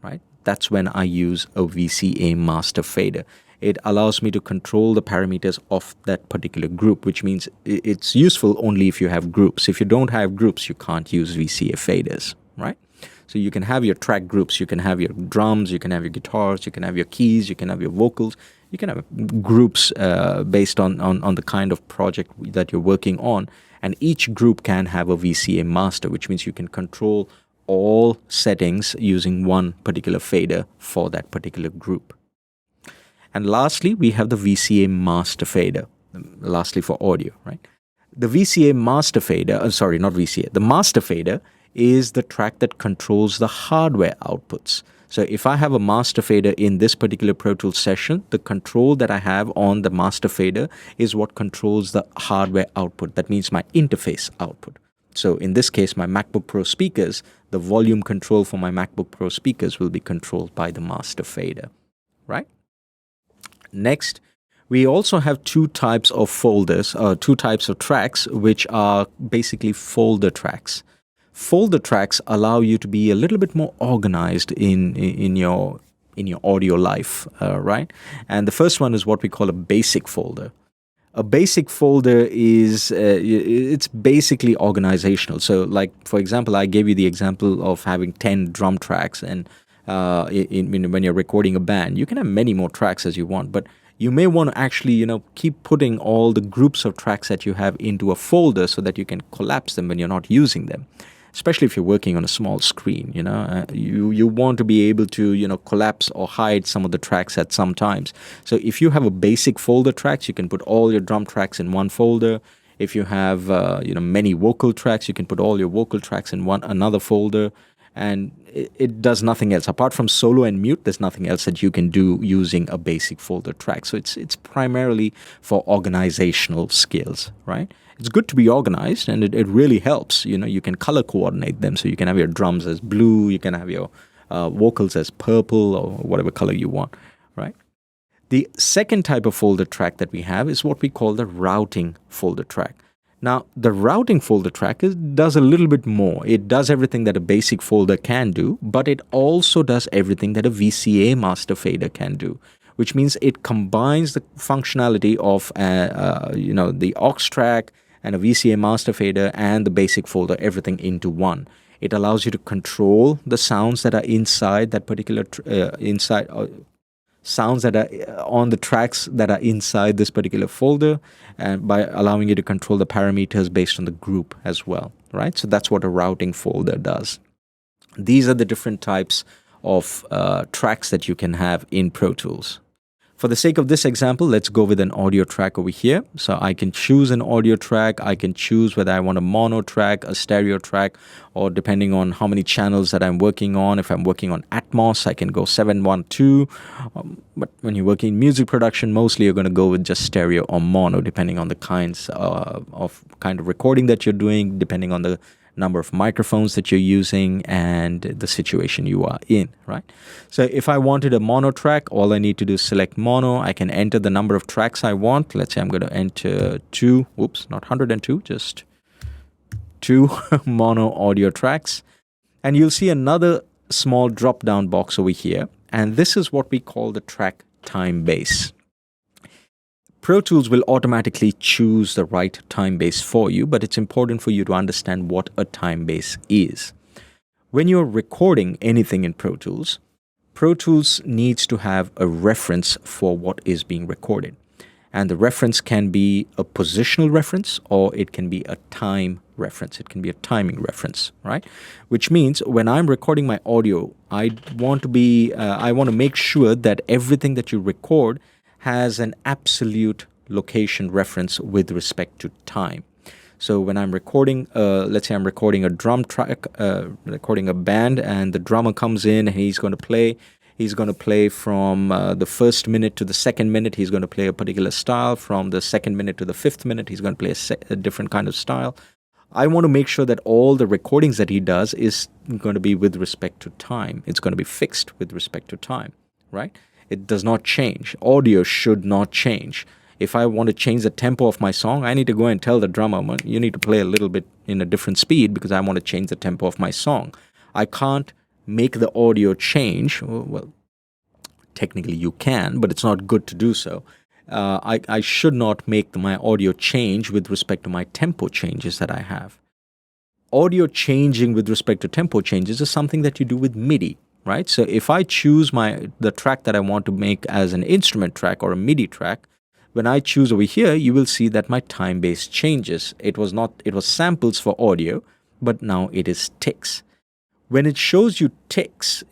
right? That's when I use a Vca Master Fader. It allows me to control the parameters of that particular group, which means it's useful only if you have groups. If you don't have groups, you can't use Vca faders, right? So you can have your track groups, you can have your drums, you can have your guitars, you can have your keys, you can have your vocals, you can have groups based on the kind of project that you're working on. And each group can have a Vca master, which means you can control all settings using one particular fader for that particular group. And lastly, we have the Vca Master Fader, lastly for audio, right? The Vca Master Fader, not Vca, the Master Fader is the track that controls the hardware outputs. So if I have a Master Fader in this particular Pro Tools session, the control that I have on the Master Fader is what controls the hardware output. That means my interface output. So in this case, my MacBook Pro speakers, the volume control for my MacBook Pro speakers will be controlled by the Master Fader, right? Next, we also have two types of folders, two types of tracks, which are basically folder tracks. Folder tracks allow you to be a little bit more organized in your audio life, right? And the first one is what we call a basic folder. A basic folder is it's basically organizational. So, like for example, I gave you the example of having 10 drum tracks, and when you're recording a band, you can have many more tracks as you want, but you may want to actually, keep putting all the groups of tracks that you have into a folder so that you can collapse them when you're not using them. Especially if you're working on a small screen, you want to be able to, collapse or hide some of the tracks at some times. So if you have a basic folder tracks, you can put all your drum tracks in one folder. If you have, many vocal tracks, you can put all your vocal tracks in another folder. And it does nothing else. Apart from solo and mute, there's nothing else that you can do using a basic folder track. So it's primarily for organizational skills, right? It's good to be organized, and it really helps. You can color coordinate them. So you can have your drums as blue, you can have your vocals as purple or whatever color you want, right? The second type of folder track that we have is what we call the routing folder track. Now, the routing folder track does a little bit more. It does everything that a basic folder can do, but it also does everything that a Vca Master Fader can do, which means it combines the functionality of the Aux Track and a Vca Master Fader and the basic folder, everything into one. It allows you to control the sounds that are inside that particular sounds that are on the tracks that are inside this particular folder, and by allowing you to control the parameters based on the group as well, right? So that's what a routing folder does. These are the different types of tracks that you can have in Pro Tools. For the sake of this example, let's go with an audio track over here. So I can choose an audio track. I can choose whether I want a mono track, a stereo track, or depending on how many channels that I'm working on. If I'm working on Atmos, I can go 712. But when you're working in music production, mostly you're going to go with just stereo or mono, depending on the kind of recording that you're doing, depending on the number of microphones that you're using and the situation you are in, right? So if I wanted a mono track, all I need to do is select mono. I can enter the number of tracks I want. Let's say I'm going to enter not 102, just 2 mono audio tracks. And you'll see another small drop-down box over here. And this is what we call the track time base. Pro Tools will automatically choose the right time base for you, but it's important for you to understand what a time base is. When you're recording anything in Pro Tools, Pro Tools needs to have a reference for what is being recorded. And the reference can be a positional reference or it can be a time reference. It can be a timing reference, right? Which means when I'm recording my audio, I want to make sure that everything that you record has an absolute location reference with respect to time. So when I'm recording, let's say I'm recording a drum track, recording a band, and the drummer comes in and he's going to play. He's going to play from the first minute to the second minute. He's going to play a particular style. From the second minute to the fifth minute, he's going to play a different kind of style. I want to make sure that all the recordings that he does is going to be with respect to time. It's going to be fixed with respect to time, right? It does not change. Audio should not change. If I want to change the tempo of my song, I need to go and tell the drummer, you need to play a little bit in a different speed because I want to change the tempo of my song. I can't make the audio change. Well, technically you can, but it's not good to do so. I should not make my audio change with respect to my tempo changes that I have. Audio changing with respect to tempo changes is something that you do with MIDI, right? So if I choose the track that I want to make as an instrument track or a MIDI track, when I choose over here, you will see that my time base changes. It was samples for audio, but now it is ticks. When it shows you ticks,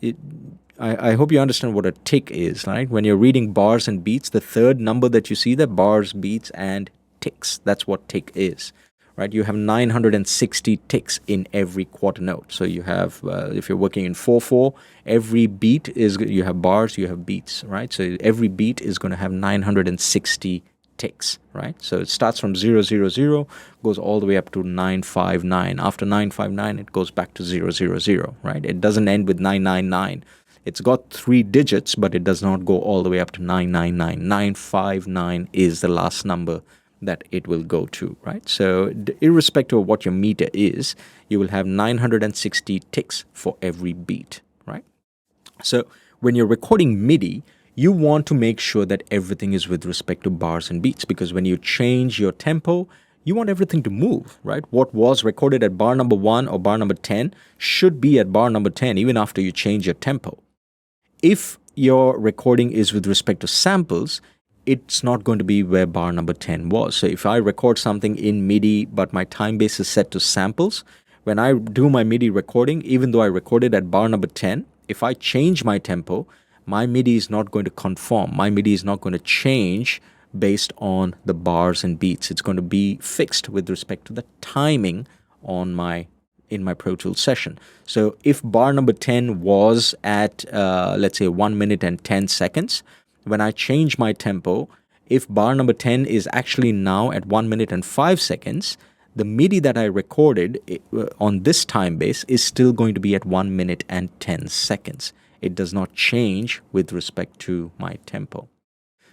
I hope you understand what a tick is, right? When you're reading bars and beats, the third number that you see there, bars, beats, and ticks. That's what tick is, right? You have 960 ticks in every quarter note. So you have, if you're working in 4/4, every beat you have bars, you have beats, right? So every beat is going to have 960 ticks, right? So it starts from 000, goes all the way up to 959. After 959, it goes back to 000, right? It doesn't end with 999. It's got 3 digits, but it does not go all the way up to 999. 959 is the last number that it will go to, right? So irrespective of what your meter is, you will have 960 ticks for every beat, right? So when you're recording MIDI, you want to make sure that everything is with respect to bars and beats, because when you change your tempo, you want everything to move, right? What was recorded at bar number 1 or bar number 10 should be at bar number 10 even after you change your tempo. If your recording is with respect to samples, it's not going to be where bar number 10 was. So if I record something in MIDI, but my time base is set to samples, when I do my MIDI recording, even though I recorded at bar number 10, if I change my tempo, my MIDI is not going to conform. My MIDI is not going to change based on the bars and beats. It's going to be fixed with respect to the timing in my Pro Tools session. So if bar number 10 was at, let's say, 1 minute and 10 seconds, when I change my tempo, if bar number 10 is actually now at 1 minute and 5 seconds, the MIDI that I recorded on this time base is still going to be at 1 minute and 10 seconds. It does not change with respect to my tempo.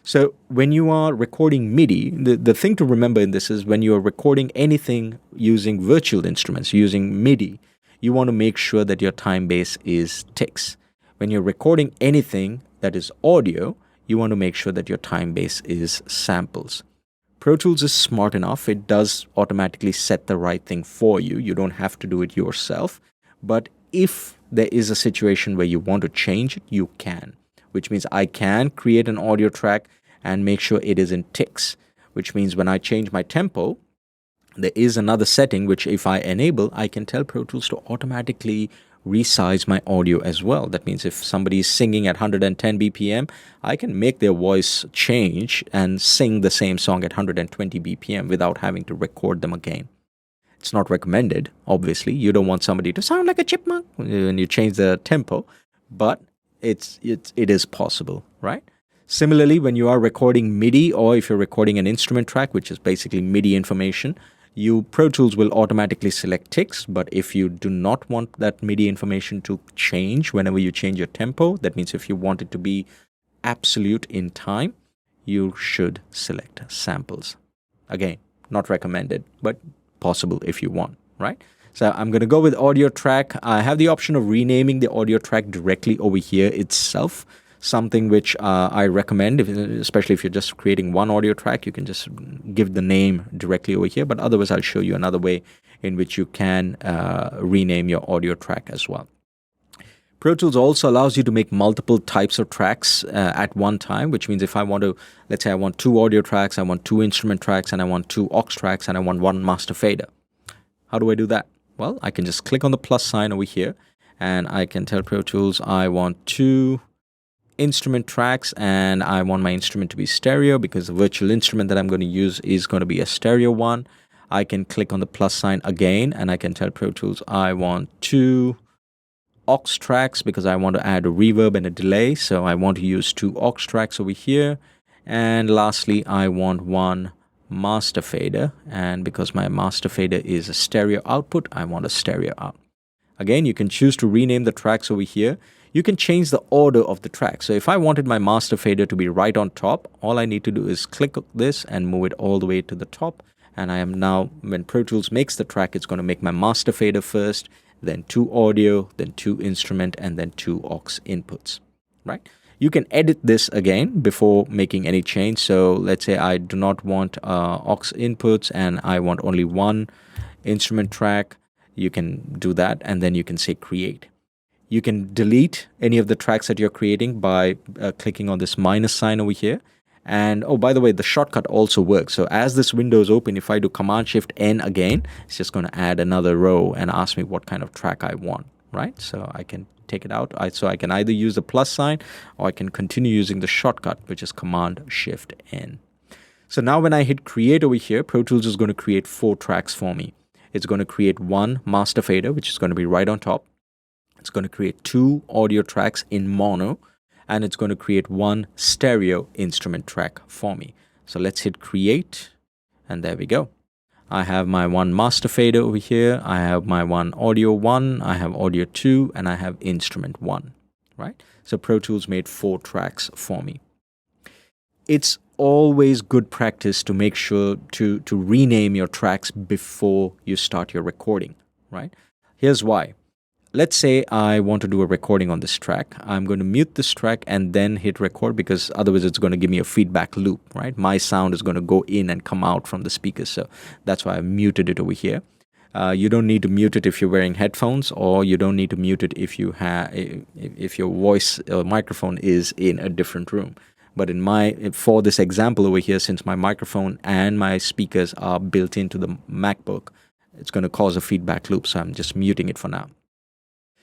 So when you are recording MIDI, the thing to remember in this is when you are recording anything using virtual instruments, using MIDI, you want to make sure that your time base is ticks. When you're recording anything that is audio, you want to make sure that your time base is samples. Pro Tools is smart enough. It does automatically set the right thing for you. You don't have to do it yourself. But if there is a situation where you want to change it, you can. Which means I can create an audio track and make sure it is in ticks. Which means when I change my tempo, there is another setting which if I enable, I can tell Pro Tools to automatically resize my audio as well. That means if somebody is singing at 110 BPM, I can make their voice change and sing the same song at 120 BPM without having to record them again. It's not recommended, obviously. You don't want somebody to sound like a chipmunk when you change the tempo, but it is possible, right? Similarly, when you are recording MIDI or if you're recording an instrument track, which is basically MIDI information, Pro Tools will automatically select ticks, but if you do not want that MIDI information to change whenever you change your tempo, that means if you want it to be absolute in time, you should select samples. Again, not recommended, but possible if you want, right? So I'm going to go with audio track. I have the option of renaming the audio track directly over here itself, something which I recommend, especially if you're just creating one audio track, you can just give the name directly over here. But otherwise, I'll show you another way in which you can rename your audio track as well. Pro Tools also allows you to make multiple types of tracks at one time, which means if I want to, let's say I want 2 audio tracks, I want 2 instrument tracks, and I want 2 aux tracks, and I want 1 master fader. How do I do that? Well, I can just click on the plus sign over here, and I can tell Pro Tools I want 2 instrument tracks, and I want my instrument to be stereo because the virtual instrument that I'm going to use is going to be a stereo one. I can click on the plus sign again, and I can tell Pro Tools I want 2 aux tracks because I want to add a reverb and a delay. So I want to use 2 aux tracks over here. And lastly, I want 1 master fader. And because my master fader is a stereo output, I want a stereo out. Again, you can choose to rename the tracks over here. You can change the order of the track. So if I wanted my master fader to be right on top, all I need to do is click this and move it all the way to the top. And I am now, when Pro Tools makes the track, it's going to make my master fader first, then 2 audio, then 2 instrument, and then 2 aux inputs, right? You can edit this again before making any change. So let's say I do not want aux inputs and I want only 1 instrument track. You can do that, and then you can say create. You can delete any of the tracks that you're creating by clicking on this minus sign over here. And oh, by the way, the shortcut also works. So as this window is open, if I do Command-Shift-N again, it's just going to add another row and ask me what kind of track I want, right? So I can take it out. So I can either use the plus sign or I can continue using the shortcut, which is Command-Shift-N. So now when I hit create over here, Pro Tools is going to create 4 tracks for me. It's going to create 1 master fader, which is going to be right on top. It's going to create 2 audio tracks in mono. And it's going to create 1 stereo instrument track for me. So let's hit create, and there we go. I have my 1 master fader over here. I have my 1 audio 1, I have audio 2, and I have instrument 1, right? So Pro Tools made 4 tracks for me. It's always good practice to make sure to rename your tracks before you start your recording, right? Here's why. Let's say I want to do a recording on this track. I'm going to mute this track and then hit record because otherwise it's going to give me a feedback loop, right? My sound is going to go in and come out from the speakers. So that's why I muted it over here. You don't need to mute it if you're wearing headphones, or you don't need to mute it if you have if your voice microphone is in a different room. But for this example over here, since my microphone and my speakers are built into the MacBook, it's going to cause a feedback loop. So I'm just muting it for now.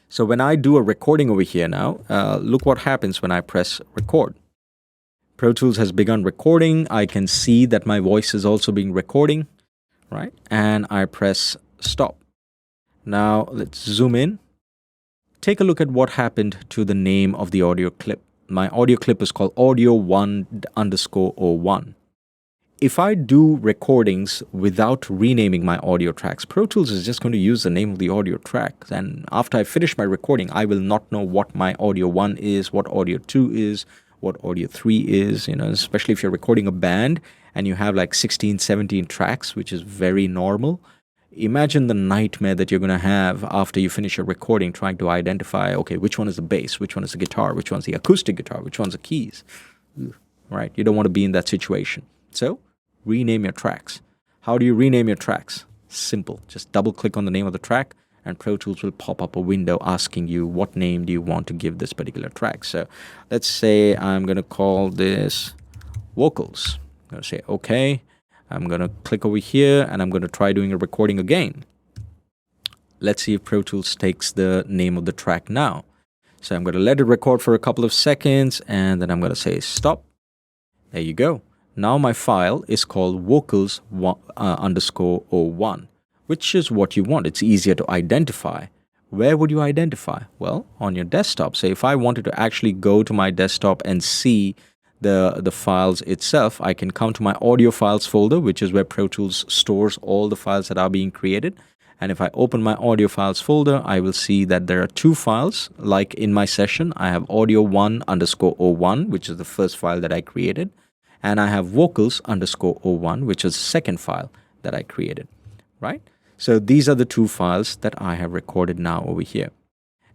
So when I do a recording over here now, look what happens when I press record. Pro Tools has begun recording. I can see that my voice is also being recording, right? And I press stop. Now let's zoom in. Take a look at what happened to the name of the audio clip. My audio clip is called audio1_01. If I do recordings without renaming my audio tracks, Pro Tools is just going to use the name of the audio track. And after I finish my recording, I will not know what my audio 1 is, what audio 2 is, what audio 3 is, especially if you're recording a band and you have like 16, 17 tracks, which is very normal. Imagine the nightmare that you're going to have after you finish your recording trying to identify, okay, which one is the bass, which one is the guitar, which one's the acoustic guitar, which one's the keys, right? You don't want to be in that situation. So rename your tracks. How do you rename your tracks? Simple. Just double click on the name of the track and Pro Tools will pop up a window asking you what name do you want to give this particular track. So let's say I'm going to call this vocals. I'm going to say okay. I'm going to click over here and I'm going to try doing a recording again. Let's see if Pro Tools takes the name of the track now. So I'm going to let it record for a couple of seconds and then I'm going to say stop. There you go. Now my file is called vocals_01, which is what you want. It's easier to identify. Where would you identify? Well, on your desktop. So if I wanted to actually go to my desktop and see the files itself, I can come to my audio files folder, which is where Pro Tools stores all the files that are being created. And if I open my audio files folder, I will see that there are 2 files. Like in my session, I have audio1_01, which is the first file that I created. And I have vocals_01, which is the second file that I created, right? So these are the 2 files that I have recorded now over here.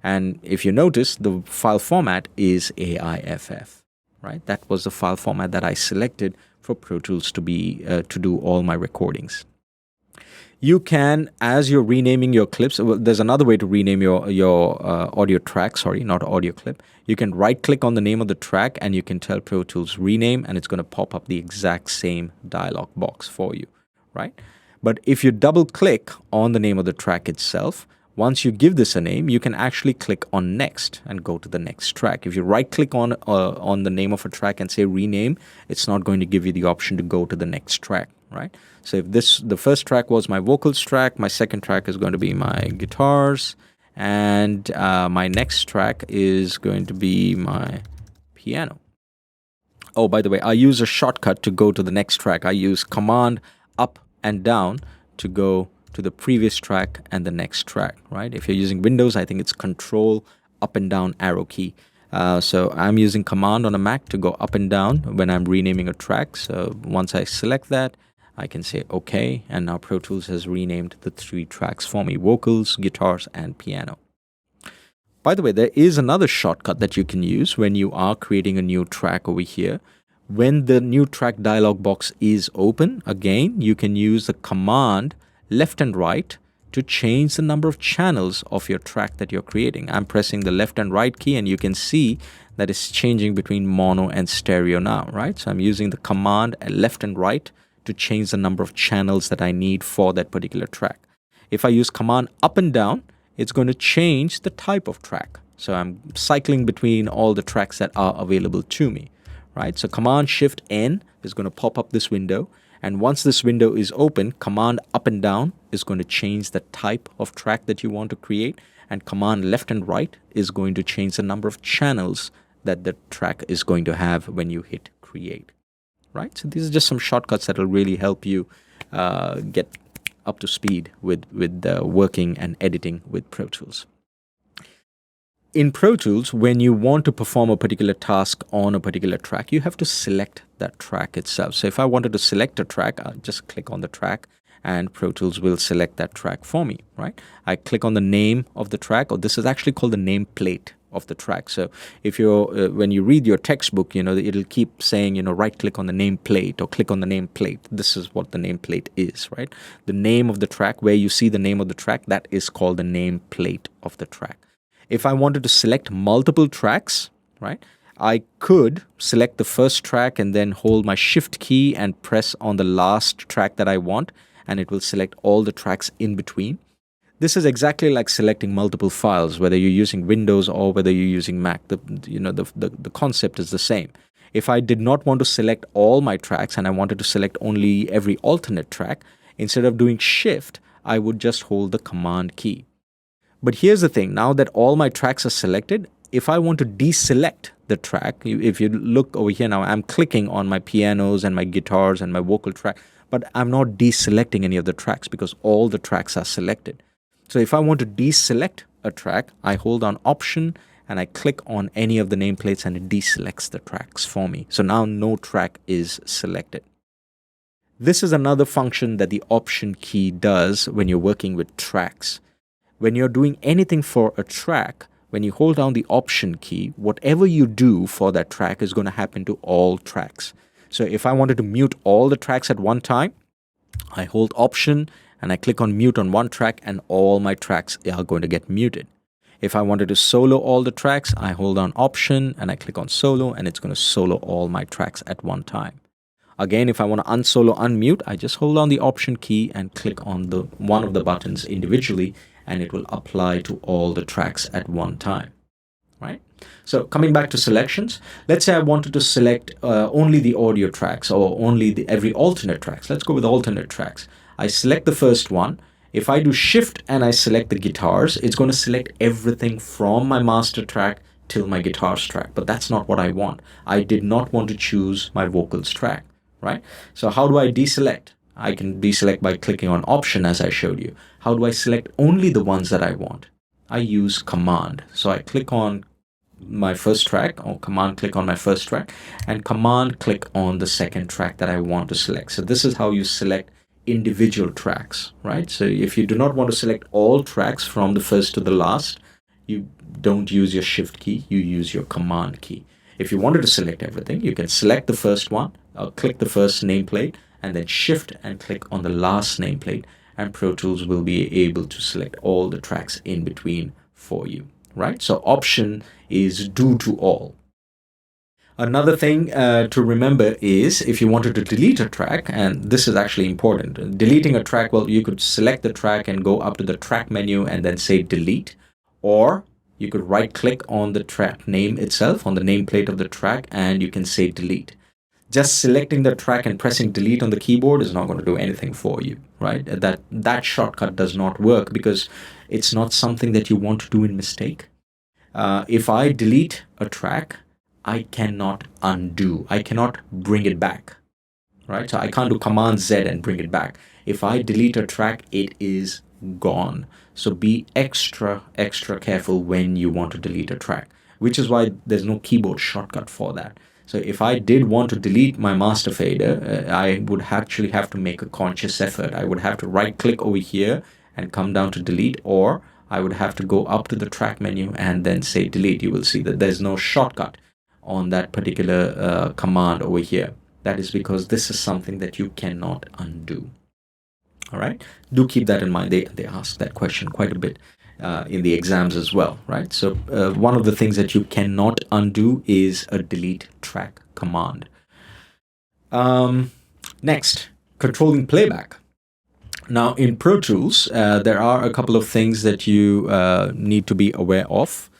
And if you notice, the file format is AIFF, right? That was the file format that I selected for Pro Tools to do all my recordings. You can, as you're renaming your clips, well, there's another way to rename your audio track, sorry, not audio clip. You can right-click on the name of the track and you can tell Pro Tools rename, and it's going to pop up the exact same dialog box for you, right? But if you double-click on the name of the track itself, once you give this a name, you can actually click on next and go to the next track. If you right-click on the name of a track and say rename, it's not going to give you the option to go to the next track, right? So if the first track was my vocals track, my second track is going to be my guitars, and my next track is going to be my piano. Oh, by the way, I use a shortcut to go to the next track. I use Command up and down to go to the previous track and the next track, right? If you're using Windows, I think it's Control up and down arrow key. So I'm using Command on a Mac to go up and down when I'm renaming a track. So once I select that, I can say OK, and now Pro Tools has renamed the 3 tracks for me: vocals, guitars, and piano. By the way, there is another shortcut that you can use when you are creating a new track over here. When the new track dialog box is open, again, you can use the command left and right to change the number of channels of your track that you're creating. I'm pressing the left and right key, and you can see that it's changing between mono and stereo now, right? So I'm using the command left and right to change the number of channels that I need for that particular track. If I use command up and down, it's going to change the type of track. So I'm cycling between all the tracks that are available to me, right? So command shift N is going to pop up this window. And once this window is open, command up and down is going to change the type of track that you want to create. And command left and right is going to change the number of channels that the track is going to have when you hit create. Right? So these are just some shortcuts that will really help you get up to speed with working and editing with Pro Tools. In Pro Tools, when you want to perform a particular task on a particular track, you have to select that track itself. So if I wanted to select a track, I'll just click on the track and Pro Tools will select that track for me, right? I click on the name of the track, or this is actually called the nameplate of the track. So if you're when you read your textbook, it'll keep saying, right click on the nameplate or click on the nameplate. This is what the nameplate is, right? The name of the track, where you see the name of the track, that is called the nameplate of the track. If I wanted to select multiple tracks, right, I could select the first track and then hold my shift key and press on the last track that I want, and it will select all the tracks in between. This is exactly like selecting multiple files, whether you're using Windows or whether you're using Mac. The concept is the same. If I did not want to select all my tracks and I wanted to select only every alternate track, instead of doing Shift, I would just hold the Command key. But here's the thing. Now that all my tracks are selected, if I want to deselect the track, if you look over here now, I'm clicking on my pianos and my guitars and my vocal track, but I'm not deselecting any of the tracks because all the tracks are selected. So if I want to deselect a track, I hold on Option and I click on any of the nameplates and it deselects the tracks for me. So now no track is selected. This is another function that the Option key does when you're working with tracks. When you're doing anything for a track, when you hold down the Option key, whatever you do for that track is going to happen to all tracks. So if I wanted to mute all the tracks at one time, I hold Option and I click on mute on one track and all my tracks are going to get muted. If I wanted to solo all the tracks, I hold on Option and I click on solo and it's going to solo all my tracks at one time. Again, if I want to unsolo, unmute, I just hold on the Option key and click on the one of the buttons individually and it will apply to all the tracks at one time, right? So coming back to selections, let's say I wanted to select only the audio tracks or only every alternate tracks. Let's go with alternate tracks. I select the first one. If I do Shift and I select the guitars, it's going to select everything from my master track till my guitars track. But that's not what I want. I did not want to choose my vocals track, right? So how do I deselect? I can deselect by clicking on Option as I showed you. How do I select only the ones that I want? I use Command. So I click on my first track or Command click on my first track and Command click on the second track that I want to select. So this is how you select individual tracks, right? So if you do not want to select all tracks from the first to the last, you don't use your Shift key, you use your Command key. If you wanted to select everything, you can select the first one, click the first nameplate, and then Shift and click on the last nameplate, and Pro Tools will be able to select all the tracks in between for you, right? So option is do to all. Another thing to remember is if you wanted to delete a track, and this is actually important, deleting a track, well, you could select the track and go up to the track menu and then say delete, or you could right click on the track name itself, on the nameplate of the track, and you can say delete. Just selecting the track and pressing delete on the keyboard is not going to do anything for you, right? That shortcut does not work because it's not something that you want to do in mistake. If I delete a track, I cannot undo. I cannot bring it back, right? So I can't do Command Z and bring it back. If I delete a track, it is gone. So be extra careful when you want to delete a track, which is why there's no keyboard shortcut for that. So if I did want to delete my master fader, I would actually have to make a conscious effort. I would have to right click over here and come down to delete, or I would have to go up to the track menu and then say delete. You will see that there's no shortcut on that particular command over here. That is because this is something that you cannot undo. All right, do keep that in mind. They ask that question quite a bit in the exams as well, right? So one of the things that you cannot undo is a delete track command. Next, controlling playback. Now in Pro Tools, there are a couple of things that you need to be aware of.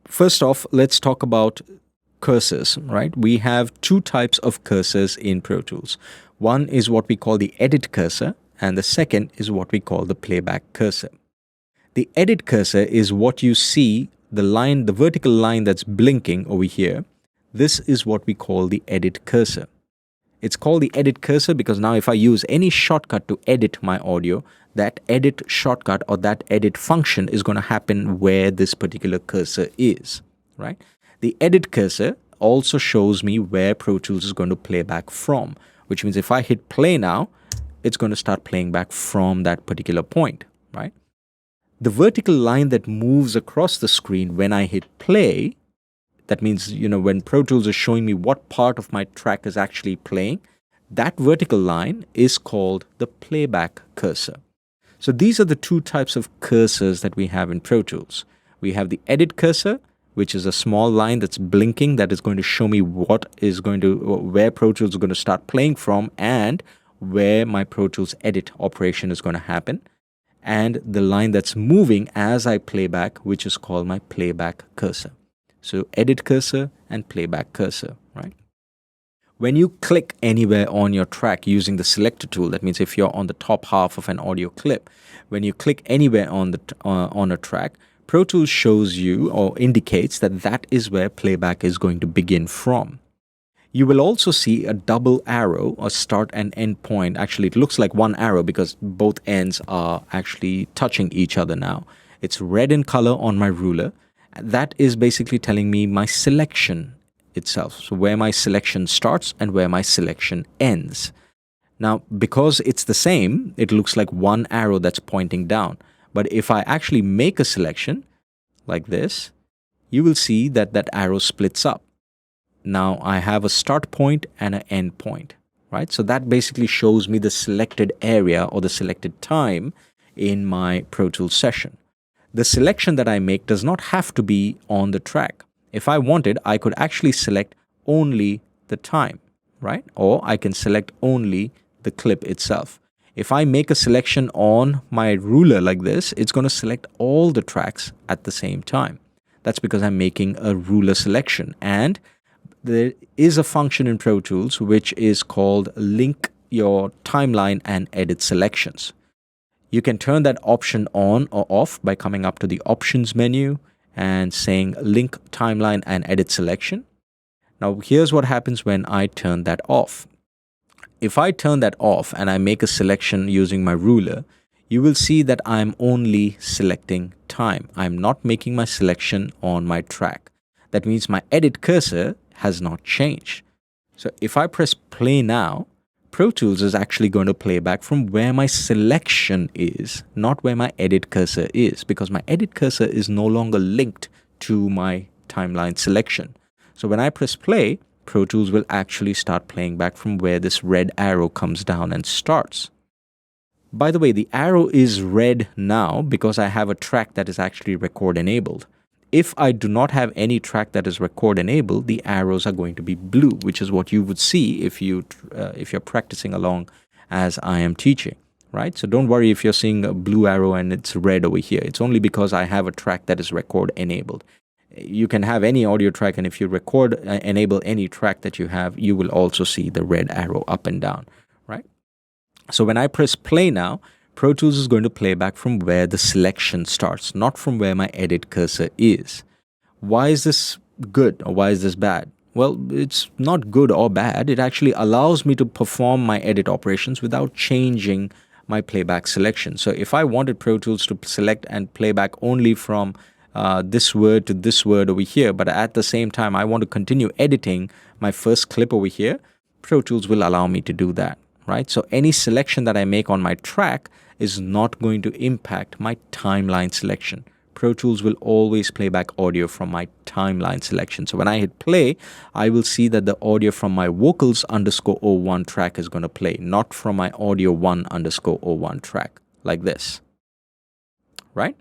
First off, let's talk about cursors, right? We have two types of cursors in Pro Tools. One is what we call the edit cursor, and the second is what we call the playback cursor. The edit cursor is what you see, the line, the vertical line that's blinking over here. This is what we call the edit cursor. It's called the edit cursor because now if I use any shortcut to edit my audio, that edit shortcut or that edit function is going to happen where this particular cursor is, right? The edit cursor also shows me where Pro Tools is going to play back from, which means if I hit play now, it's going to start playing back from that particular point, right? The vertical line that moves across the screen when I hit play, that means, when Pro Tools is showing me what part of my track is actually playing, that vertical line is called the playback cursor. So these are the two types of cursors that we have in Pro Tools. We have the edit cursor, which is a small line that's blinking that is going to show me where Pro Tools is going to start playing from and where my Pro Tools edit operation is going to happen. And the line that's moving as I play back, which is called my playback cursor. So edit cursor and playback cursor, right? When you click anywhere on your track using the selector tool, that means if you're on the top half of an audio clip, when you click anywhere on a track, Pro Tools shows you or indicates that that is where playback is going to begin from. You will also see a double arrow, a start and end point. Actually, it looks like one arrow because both ends are actually touching each other now. It's red in color on my ruler. That is basically telling me my selection itself. So where my selection starts and where my selection ends. Now, because it's the same, it looks like one arrow that's pointing down. But if I actually make a selection like this, you will see that that arrow splits up. Now I have a start point and an end point, right? So that basically shows me the selected area or the selected time in my Pro Tools session. The selection that I make does not have to be on the track. If I wanted, I could actually select only the time, right? Or I can select only the clip itself. If I make a selection on my ruler like this, it's going to select all the tracks at the same time. That's because I'm making a ruler selection. And there is a function in Pro Tools which is called link your timeline and edit selections. You can turn that option on or off by coming up to the options menu and saying link timeline and edit selection. Now here's what happens when I turn that off. If I turn that off and I make a selection using my ruler, you will see that I'm only selecting time. I'm not making my selection on my track. That means my edit cursor has not changed. So if I press play now, Pro Tools is actually going to play back from where my selection is, not where my edit cursor is, because my edit cursor is no longer linked to my timeline selection. So when I press play, Pro Tools will actually start playing back from where this red arrow comes down and starts. By the way, the arrow is red now because I have a track that is actually record enabled. If I do not have any track that is record enabled, the arrows are going to be blue, which is what you would see if you're practicing along as I am teaching, right? So don't worry if you're seeing a blue arrow and it's red over here. It's only because I have a track that is record enabled. You can have any audio track, and if you record enable any track that you have, you will also see the red arrow up and down, right? So when I press play now, Pro Tools is going to play back from where the selection starts, not from where my edit cursor is. Why is this good or why is this bad? Well, it's not good or bad. It actually allows me to perform my edit operations without changing my playback selection. So if I wanted Pro Tools to select and playback only from this word to this word over here, but at the same time I want to continue editing my first clip over here, Pro Tools will allow me to do that, right? So any selection that I make on my track is not going to impact my timeline selection. Pro Tools will always play back audio from my timeline selection. So when I hit play, I will see that the audio from my vocals_01 track is going to play, not from my audio1_01 track, like this, right?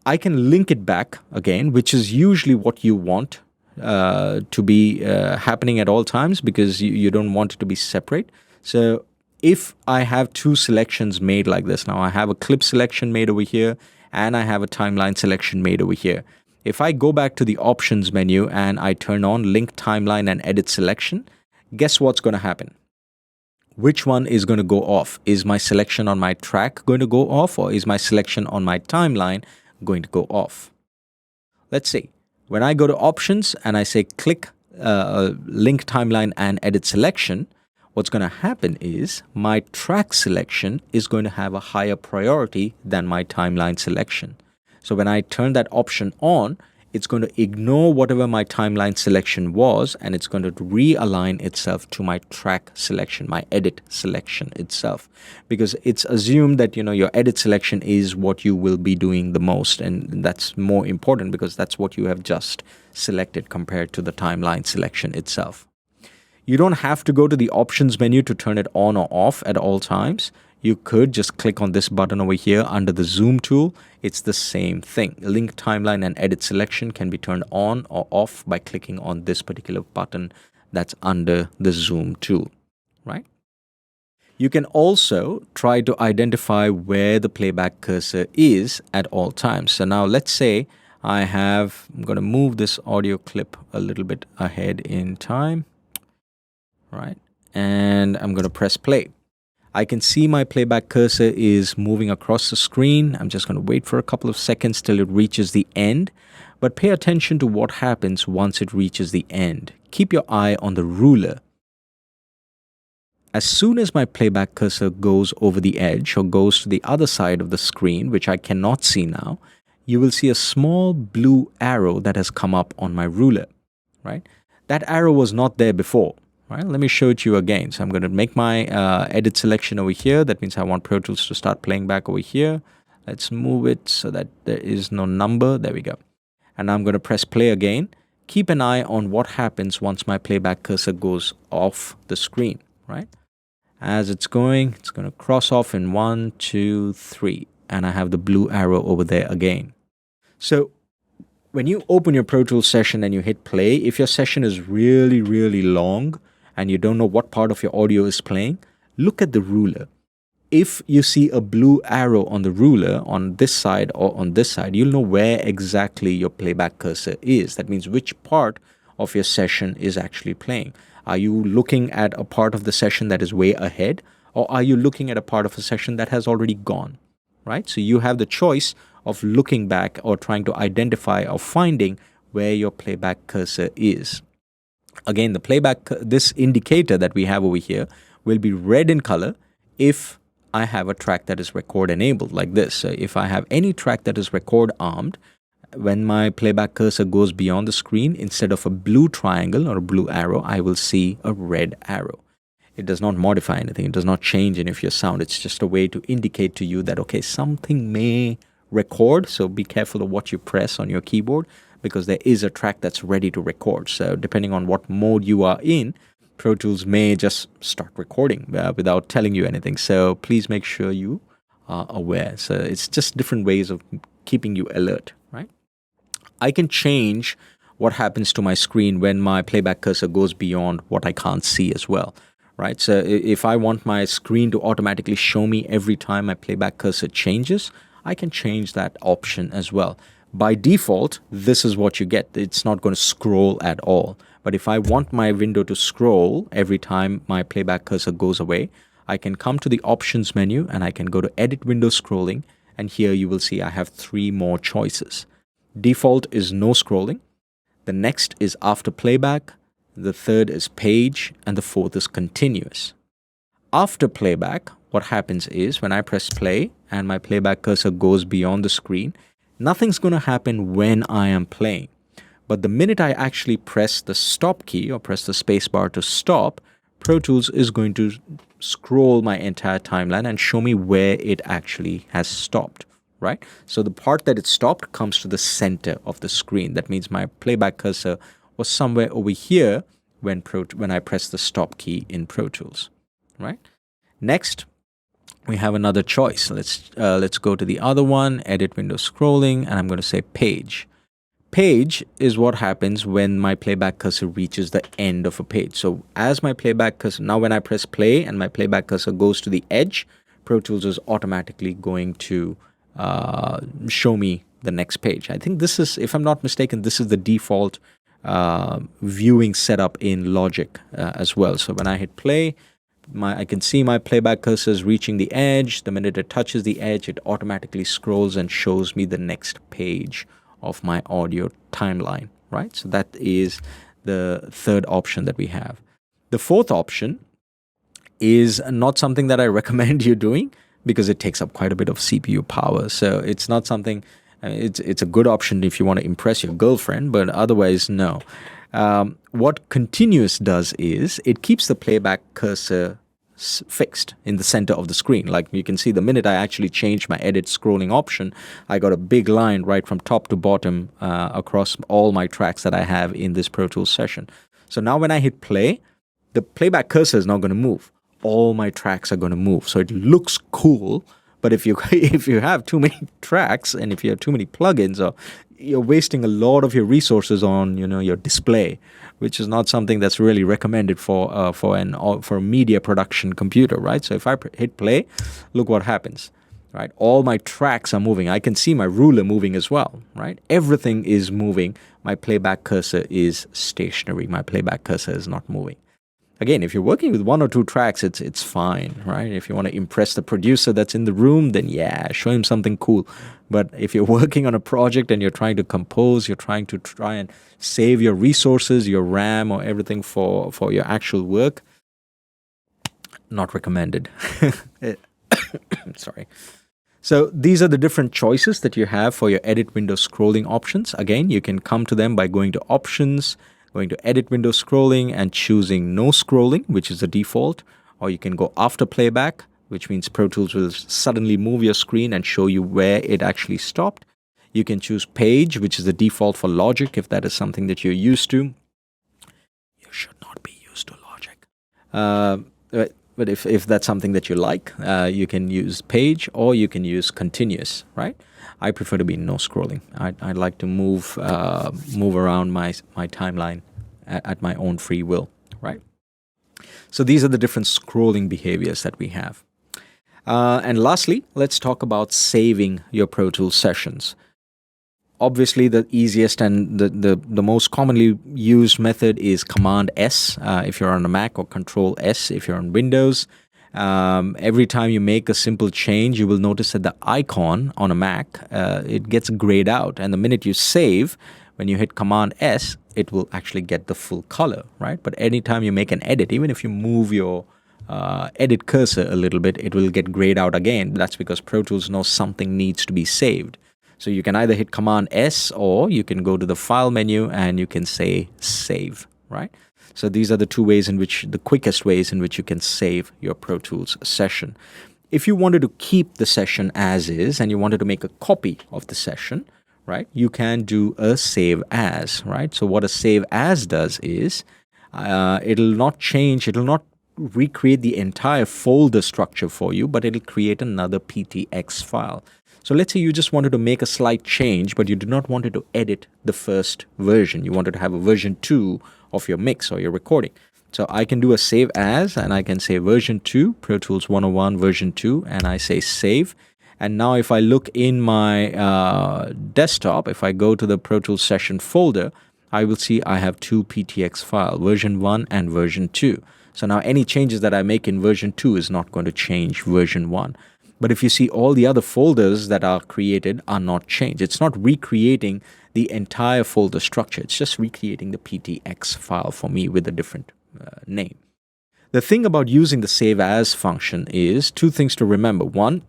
I can link it back again, which is usually what you want to be happening at all times, because you don't want it to be separate. So if I have two selections made like this, now I have a clip selection made over here and I have a timeline selection made over here. If I go back to the options menu and I turn on link timeline and edit selection, guess what's going to happen? Which one is going to go off? Is my selection on my track going to go off, or is my selection on my timeline going to go off? Let's see. When I go to options and I say click link timeline and edit selection, what's going to happen is my track selection is going to have a higher priority than my timeline selection. So when I turn that option on, it's going to ignore whatever my timeline selection was, and it's going to realign itself to my track selection, my edit selection itself, because it's assumed that, you know, your edit selection is what you will be doing the most, and that's more important because that's what you have just selected compared to the timeline selection itself. You don't have to go to the options menu to turn it on or off at all times. You could just click on this button over here under the zoom tool. It's the same thing. Link timeline and edit selection can be turned on or off by clicking on this particular button that's under the zoom tool, right? You can also try to identify where the playback cursor is at all times. So now let's say I'm going to move this audio clip a little bit ahead in time, right? And I'm going to press play. I can see my playback cursor is moving across the screen. I'm just going to wait for a couple of seconds till it reaches the end, but pay attention to what happens once it reaches the end. Keep your eye on the ruler. As soon as my playback cursor goes over the edge or goes to the other side of the screen, which I cannot see now, you will see a small blue arrow that has come up on my ruler, right? That arrow was not there before. Right, let me show it to you again. So I'm going to make my edit selection over here. That means I want Pro Tools to start playing back over here. Let's move it so that there is no number. There we go. And I'm going to press play again. Keep an eye on what happens once my playback cursor goes off the screen, right? As it's going to cross off in 1, 2, 3. And I have the blue arrow over there again. So when you open your Pro Tools session and you hit play, if your session is really, really long, and you don't know what part of your audio is playing, look at the ruler. If you see a blue arrow on the ruler on this side or on this side, you'll know where exactly your playback cursor is. That means which part of your session is actually playing. Are you looking at a part of the session that is way ahead, or are you looking at a part of a session that has already gone, right? So you have the choice of looking back or trying to identify or finding where your playback cursor is. Again, this indicator that we have over here will be red in color if I have a track that is record enabled like this. So if I have any track that is record armed, when my playback cursor goes beyond the screen, instead of a blue triangle or a blue arrow, I will see a red arrow. It does not modify anything. It does not change any of your sound. It's just a way to indicate to you that, okay, something may record. So be careful of what you press on your keyboard, because there is a track that's ready to record. So depending on what mode you are in, Pro Tools may just start recording without telling you anything. So please make sure you are aware. So it's just different ways of keeping you alert, right? I can change what happens to my screen when my playback cursor goes beyond what I can't see as well, right? So if I want my screen to automatically show me every time my playback cursor changes, I can change that option as well. By default, this is what you get. It's not going to scroll at all. But if I want my window to scroll every time my playback cursor goes away, I can come to the options menu and I can go to edit window scrolling. And here you will see I have 3 more choices. Default is no scrolling. The next is after playback. The third is page. And the fourth is continuous. After playback, what happens is when I press play and my playback cursor goes beyond the screen, nothing's going to happen when I am playing. But the minute I actually press the stop key or press the space bar to stop, Pro Tools is going to scroll my entire timeline and show me where it actually has stopped, right? So the part that it stopped comes to the center of the screen. That means my playback cursor was somewhere over here when I press the stop key in Pro Tools, right? Next, we have another choice. Let's go to the other one, edit window scrolling, and I'm going to say page. Page is what happens when my playback cursor reaches the end of a page. So as my playback cursor, now when I press play and my playback cursor goes to the edge, Pro Tools is automatically going to show me the next page. I think this is, if I'm not mistaken, this is the default viewing setup in Logic as well. So when I hit play, I can see my playback cursor is reaching the edge. The minute it touches the edge, it automatically scrolls and shows me the next page of my audio timeline, right? So that is the third option that we have. The fourth option is not something that I recommend you doing because it takes up quite a bit of CPU power. So it's not something, it's a good option if you want to impress your girlfriend, but otherwise, no. What continuous does is it keeps the playback cursor fixed in the center of the screen. Like you can see the minute I actually changed my edit scrolling option, I got a big line right from top to bottom across all my tracks that I have in this Pro Tools session. So now when I hit play, the playback cursor is not going to move. All my tracks are going to move. So it looks cool, but if you have too many tracks and if you have too many plugins, you're wasting a lot of your resources on your display, which is not something that's really recommended for a media production computer, right? So if I hit play, look what happens, right? All my tracks are moving. I can see my ruler moving as well, right? Everything is moving. My playback cursor is stationary. My playback cursor is not moving. Again, if you're working with 1 or 2 tracks, it's fine, right? If you want to impress the producer that's in the room, then yeah, show him something cool. But if you're working on a project and you're trying to compose, you're trying to try and save your resources, your RAM or everything for your actual work, not recommended. Sorry. So these are the different choices that you have for your edit window scrolling options. Again, you can come to them by going to options, going to edit window scrolling and choosing no scrolling, which is the default, or you can go after playback, which means Pro Tools will suddenly move your screen and show you where it actually stopped. You can choose page, which is the default for Logic, if that is something that you're used to. You should not be used to Logic. But if that's something that you like, you can use page or you can use continuous, right? I prefer to be no scrolling. I'd like to move around my timeline at my own free will, right? So these are the different scrolling behaviors that we have. And lastly, let's talk about saving your Pro Tools sessions. Obviously, the easiest and the most commonly used method is Command S if you're on a Mac, or Control S if you're on Windows. Every time you make a simple change, you will notice that the icon on a Mac, it gets grayed out. And the minute you save, when you hit Command S, it will actually get the full color, right? But anytime you make an edit, even if you move your edit cursor a little bit, it will get grayed out again. That's because Pro Tools knows something needs to be saved. So you can either hit Command S or you can go to the File menu and you can say Save, right? So these are the the quickest ways in which you can save your Pro Tools session. If you wanted to keep the session as is and you wanted to make a copy of the session, right, you can do a Save As, right? So what a Save As does is It'll not change, it'll not recreate the entire folder structure for you, but it'll create another PTX file. So let's say you just wanted to make a slight change, but you did not want to edit the first version. You wanted to have a version 2 of your mix or your recording. So I can do a save as, and I can say version 2, Pro Tools 101 version 2, and I say save. And now if I look in my desktop, if I go to the Pro Tools session folder, I will see I have two PTX files, version 1 and version 2. So now any changes that I make in version 2 is not going to change version 1. But if you see, all the other folders that are created are not changed. It's not recreating the entire folder structure. It's just recreating the PTX file for me with a different name. The thing about using the save as function is two things to remember. One,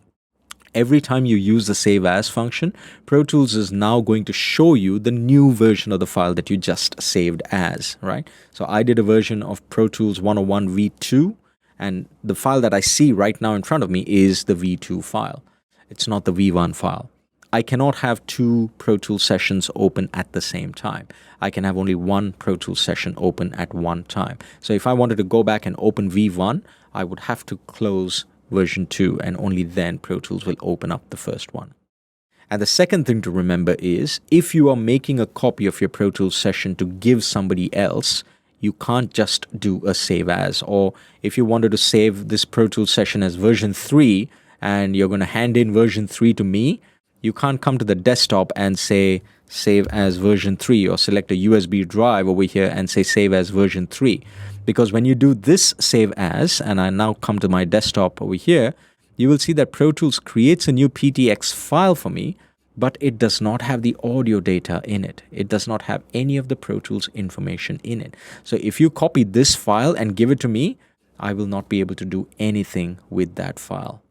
every time you use the save as function, Pro Tools is now going to show you the new version of the file that you just saved as, right? So I did a version of Pro Tools 101 V2, and the file that I see right now in front of me is the V2 file. It's not the V1 file. I cannot have two Pro Tools sessions open at the same time. I can have only one Pro Tools session open at one time. So if I wanted to go back and open V1, I would have to close version 2, and only then Pro Tools will open up the first one. And the second thing to remember is, if you are making a copy of your Pro Tools session to give somebody else, you can't just do a save as. Or if you wanted to save this Pro Tools session as version 3 and you're going to hand in version 3 to me, you can't come to the desktop and say save as version 3, or select a USB drive over here and say save as version 3. Because when you do this save as, and I now come to my desktop over here, you will see that Pro Tools creates a new PTX file for me, but it does not have the audio data in it. It does not have any of the Pro Tools information in it. So if you copy this file and give it to me, I will not be able to do anything with that file.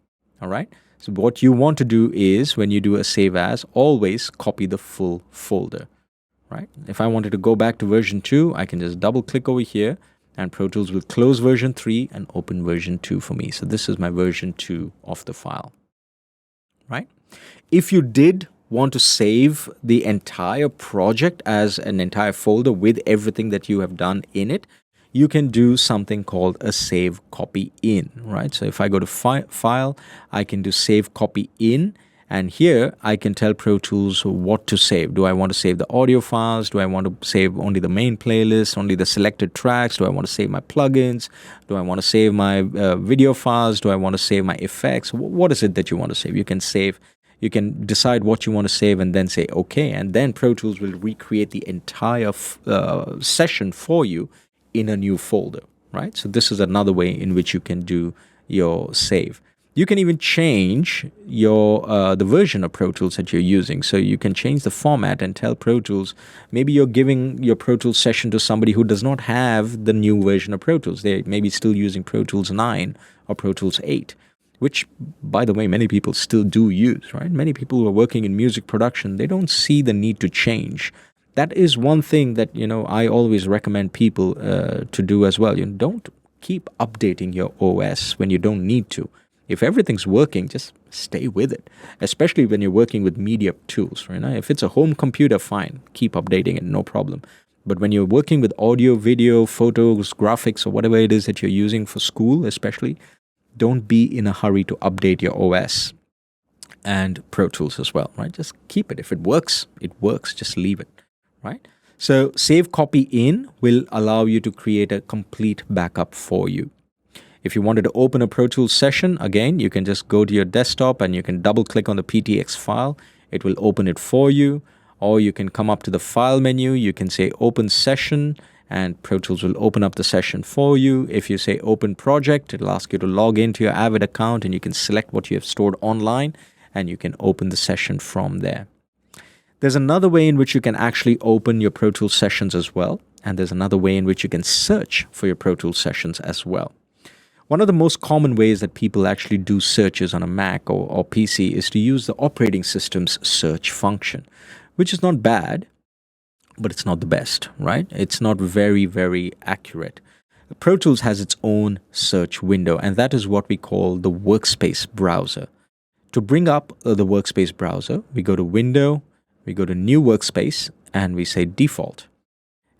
All right? So what you want to do is, when you do a save as, always copy the full folder, right? If I wanted to go back to version 2, I can just double click over here, and Pro Tools will close version 3 and open version 2 for me. So this is my version 2 of the file, right? If you did want to save the entire project as an entire folder with everything that you have done in it, you can do something called a save copy in, right? So if I go to file, I can do save copy in, and here I can tell Pro Tools what to save. Do I want to save the audio files? Do I want to save only the main playlist, only the selected tracks? Do I want to save my plugins? Do I want to save my video files? Do I want to save my effects? What is it that you want to save? You can save. You can decide what you want to save and then say OK, and then Pro Tools will recreate the entire session for you in a new folder, right? So this is another way in which you can do your save. You can even change your the version of Pro Tools that you're using. So you can change the format and tell Pro Tools, maybe you're giving your Pro Tools session to somebody who does not have the new version of Pro Tools. They may be still using Pro Tools 9 or Pro Tools 8, which, by the way, many people still do use, right? Many people who are working in music production, they don't see the need to change. That is one thing that, I always recommend people to do as well. Don't keep updating your OS when you don't need to. If everything's working, just stay with it, especially when you're working with media tools, right? If it's a home computer, fine, keep updating it, no problem. But when you're working with audio, video, photos, graphics, or whatever it is that you're using for school especially, don't be in a hurry to update your OS and Pro Tools as well, right? Just keep it. If it works, just leave it. Right? So save copy in will allow you to create a complete backup for you. If you wanted to open a Pro Tools session, again, you can just go to your desktop and you can double click on the PTX file. It will open it for you. Or you can come up to the file menu. You can say open session, and Pro Tools will open up the session for you. If you say open project, it'll ask you to log into your Avid account, and you can select what you have stored online, and you can open the session from there. There's another way in which you can actually open your Pro Tools sessions as well, and there's another way in which you can search for your Pro Tools sessions as well. One of the most common ways that people actually do searches on a Mac or PC is to use the operating system's search function, which is not bad, but it's not the best, right? It's not very, very accurate. Pro Tools has its own search window, and that is what we call the Workspace Browser. To bring up the Workspace Browser, we go to Window, we go to New Workspace, and we say Default.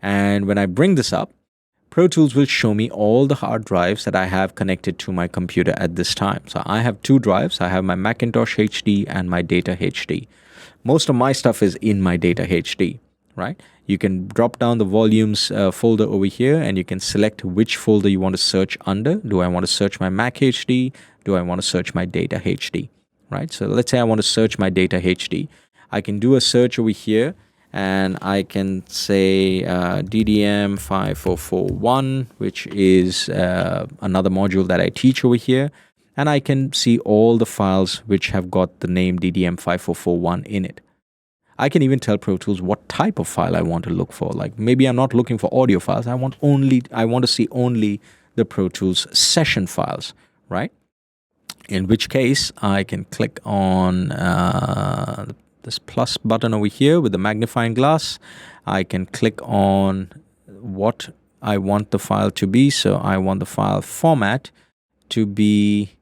And when I bring this up, Pro Tools will show me all the hard drives that I have connected to my computer at this time. So I have two drives. I have my Macintosh HD and my Data HD. Most of my stuff is in my Data HD, right? You can drop down the volumes folder over here and you can select which folder you want to search under. Do I want to search my Mac HD? Do I want to search my Data HD, right? So let's say I want to search my Data HD. I can do a search over here and I can say DDM5441, which is another module that I teach over here. And I can see all the files which have got the name DDM5441 in it. I can even tell Pro Tools what type of file I want to look for. Like maybe I'm not looking for audio files. I want to see only the Pro Tools session files, right? In which case I can click on this plus button over here with the magnifying glass. I can click on what I want the file to be. So I want the file format to be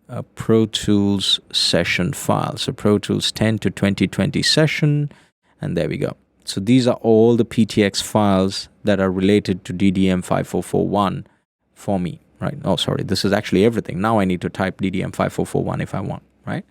a Pro Tools session file. So Pro Tools 10 to 2020 session, and there we go. So these are all the PTX files that are related to DDM5441 for me, right? Oh, sorry, this is actually everything. Now I need to type DDM5441 if I want, right?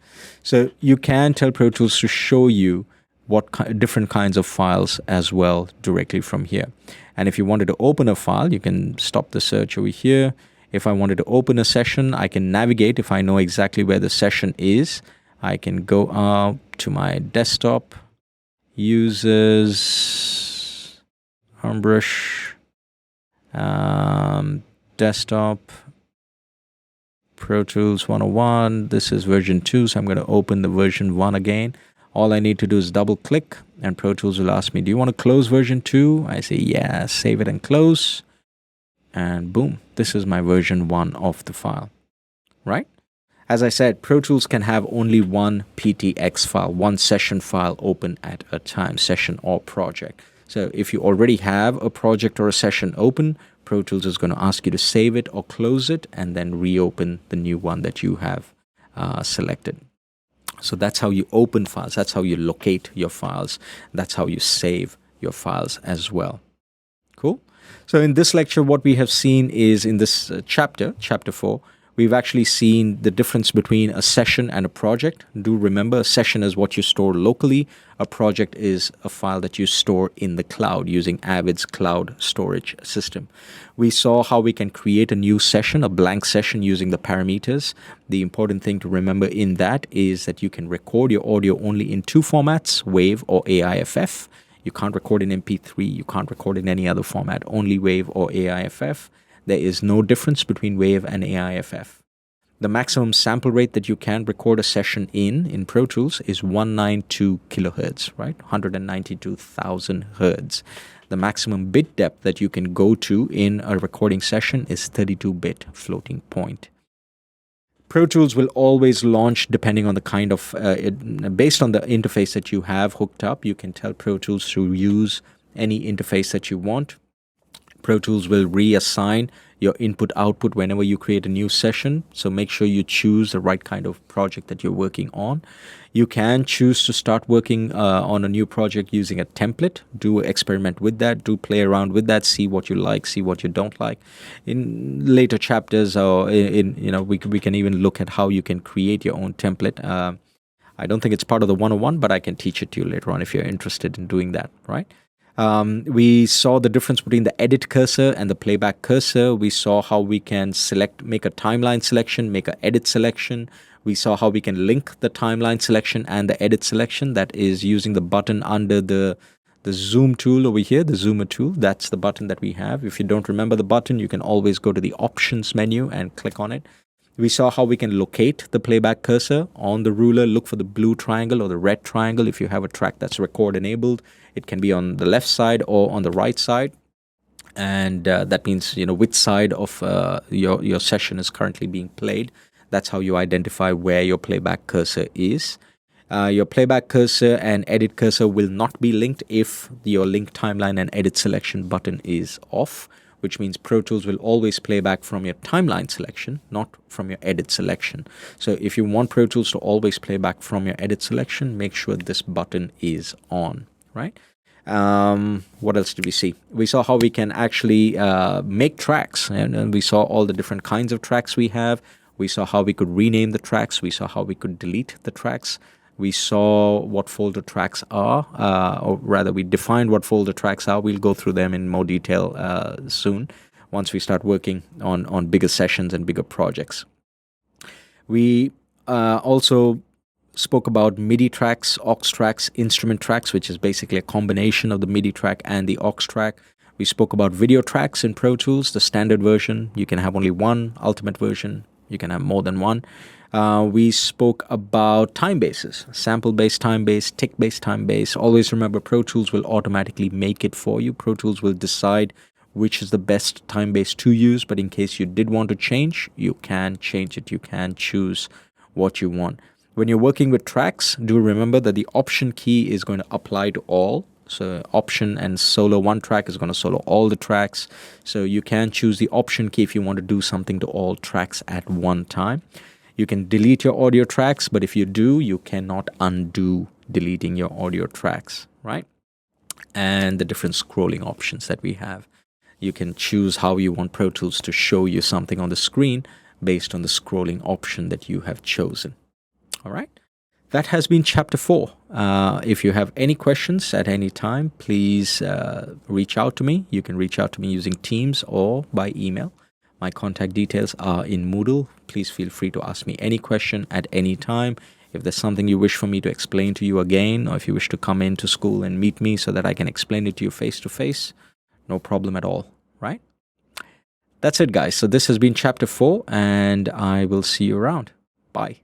So you can tell Pro Tools to show you what different kinds of files as well directly from here. And if you wanted to open a file, you can stop the search over here. If I wanted to open a session, I can navigate. If I know exactly where the session is, I can go up to my desktop, users, Homebrush, desktop, Pro Tools 101. This is version 2, so I'm going to open the version 1 again. All I need to do is double click and Pro Tools will ask me, do you want to close version 2? I say, yeah, save it and close. And boom, this is my version 1 of the file, right? As I said, Pro Tools can have only one PTX file, one session file open at a time, session or project. So if you already have a project or a session open, Pro Tools is going to ask you to save it or close it and then reopen the new one that you have selected. So that's how you open files. That's how you locate your files. That's how you save your files as well. Cool. So in this lecture, what we have seen is in this chapter 4, we've actually seen the difference between a session and a project. Do remember, a session is what you store locally. A project is a file that you store in the cloud using Avid's cloud storage system. We saw how we can create a new session, a blank session using the parameters. The important thing to remember in that is that you can record your audio only in two formats, WAV or AIFF. You can't record in MP3. You can't record in any other format, only WAV or AIFF. There is no difference between WAV and AIFF. The maximum sample rate that you can record a session in Pro Tools is 192 kilohertz, right? 192,000 hertz. The maximum bit depth that you can go to in a recording session is 32-bit floating point. Pro Tools will always launch depending on the kind of, based on the interface that you have hooked up. You can tell Pro Tools to use any interface that you want. Pro Tools will reassign your input-output whenever you create a new session. So make sure you choose the right kind of project that you're working on. You can choose to start working on a new project using a template. Do experiment with that. Do play around with that. See what you like. See what you don't like. In later chapters, or we can even look at how you can create your own template. I don't think it's part of the 101, but I can teach it to you later on if you're interested in doing that, right? We saw the difference between the edit cursor and the playback cursor. We saw how we can make a timeline selection, make an edit selection. We saw how we can link the timeline selection and the edit selection. That is using the button under the zoom tool over here, the zoomer tool. That's the button that we have. If you don't remember the button, you can always go to the options menu and click on it. We saw how we can locate the playback cursor on the ruler. Look for the blue triangle or the red triangle. If you have a track that's record enabled, it can be on the left side or on the right side. And that means, which side of your session is currently being played. That's how you identify where your playback cursor is. Your playback cursor and edit cursor will not be linked if your link timeline and edit selection button is off, which means Pro Tools will always play back from your timeline selection, not from your edit selection. So if you want Pro Tools to always play back from your edit selection, make sure this button is on, right? What else did we see? We saw how we can actually make tracks, and we saw all the different kinds of tracks we have. We saw how we could rename the tracks. We saw how we could delete the tracks. We saw what folder tracks are, or rather we defined what folder tracks are. We'll go through them in more detail soon once we start working on bigger sessions and bigger projects. We also spoke about MIDI tracks, Aux tracks, instrument tracks, which is basically a combination of the MIDI track and the Aux track. We spoke about video tracks in Pro Tools, the standard version. You can have only one, ultimate version. You can have more than one. We spoke about time bases, sample-based time base, tick-based time base. Always remember, Pro Tools will automatically make it for you. Pro Tools will decide which is the best time base to use, but in case you did want to change, you can change it. You can choose what you want. When you're working with tracks, do remember that the option key is going to apply to all. So option and solo one track is going to solo all the tracks. So you can choose the option key if you want to do something to all tracks at one time. You can delete your audio tracks, but if you do, you cannot undo deleting your audio tracks, right? And the different scrolling options that we have. You can choose how you want Pro Tools to show you something on the screen based on the scrolling option that you have chosen. All right. That has been Chapter 4. If you have any questions at any time, please reach out to me. You can reach out to me using Teams or by email. My contact details are in Moodle. Please feel free to ask me any question at any time. If there's something you wish for me to explain to you again, or if you wish to come into school and meet me so that I can explain it to you face to face, no problem at all, right? That's it, guys. So this has been Chapter 4, and I will see you around. Bye.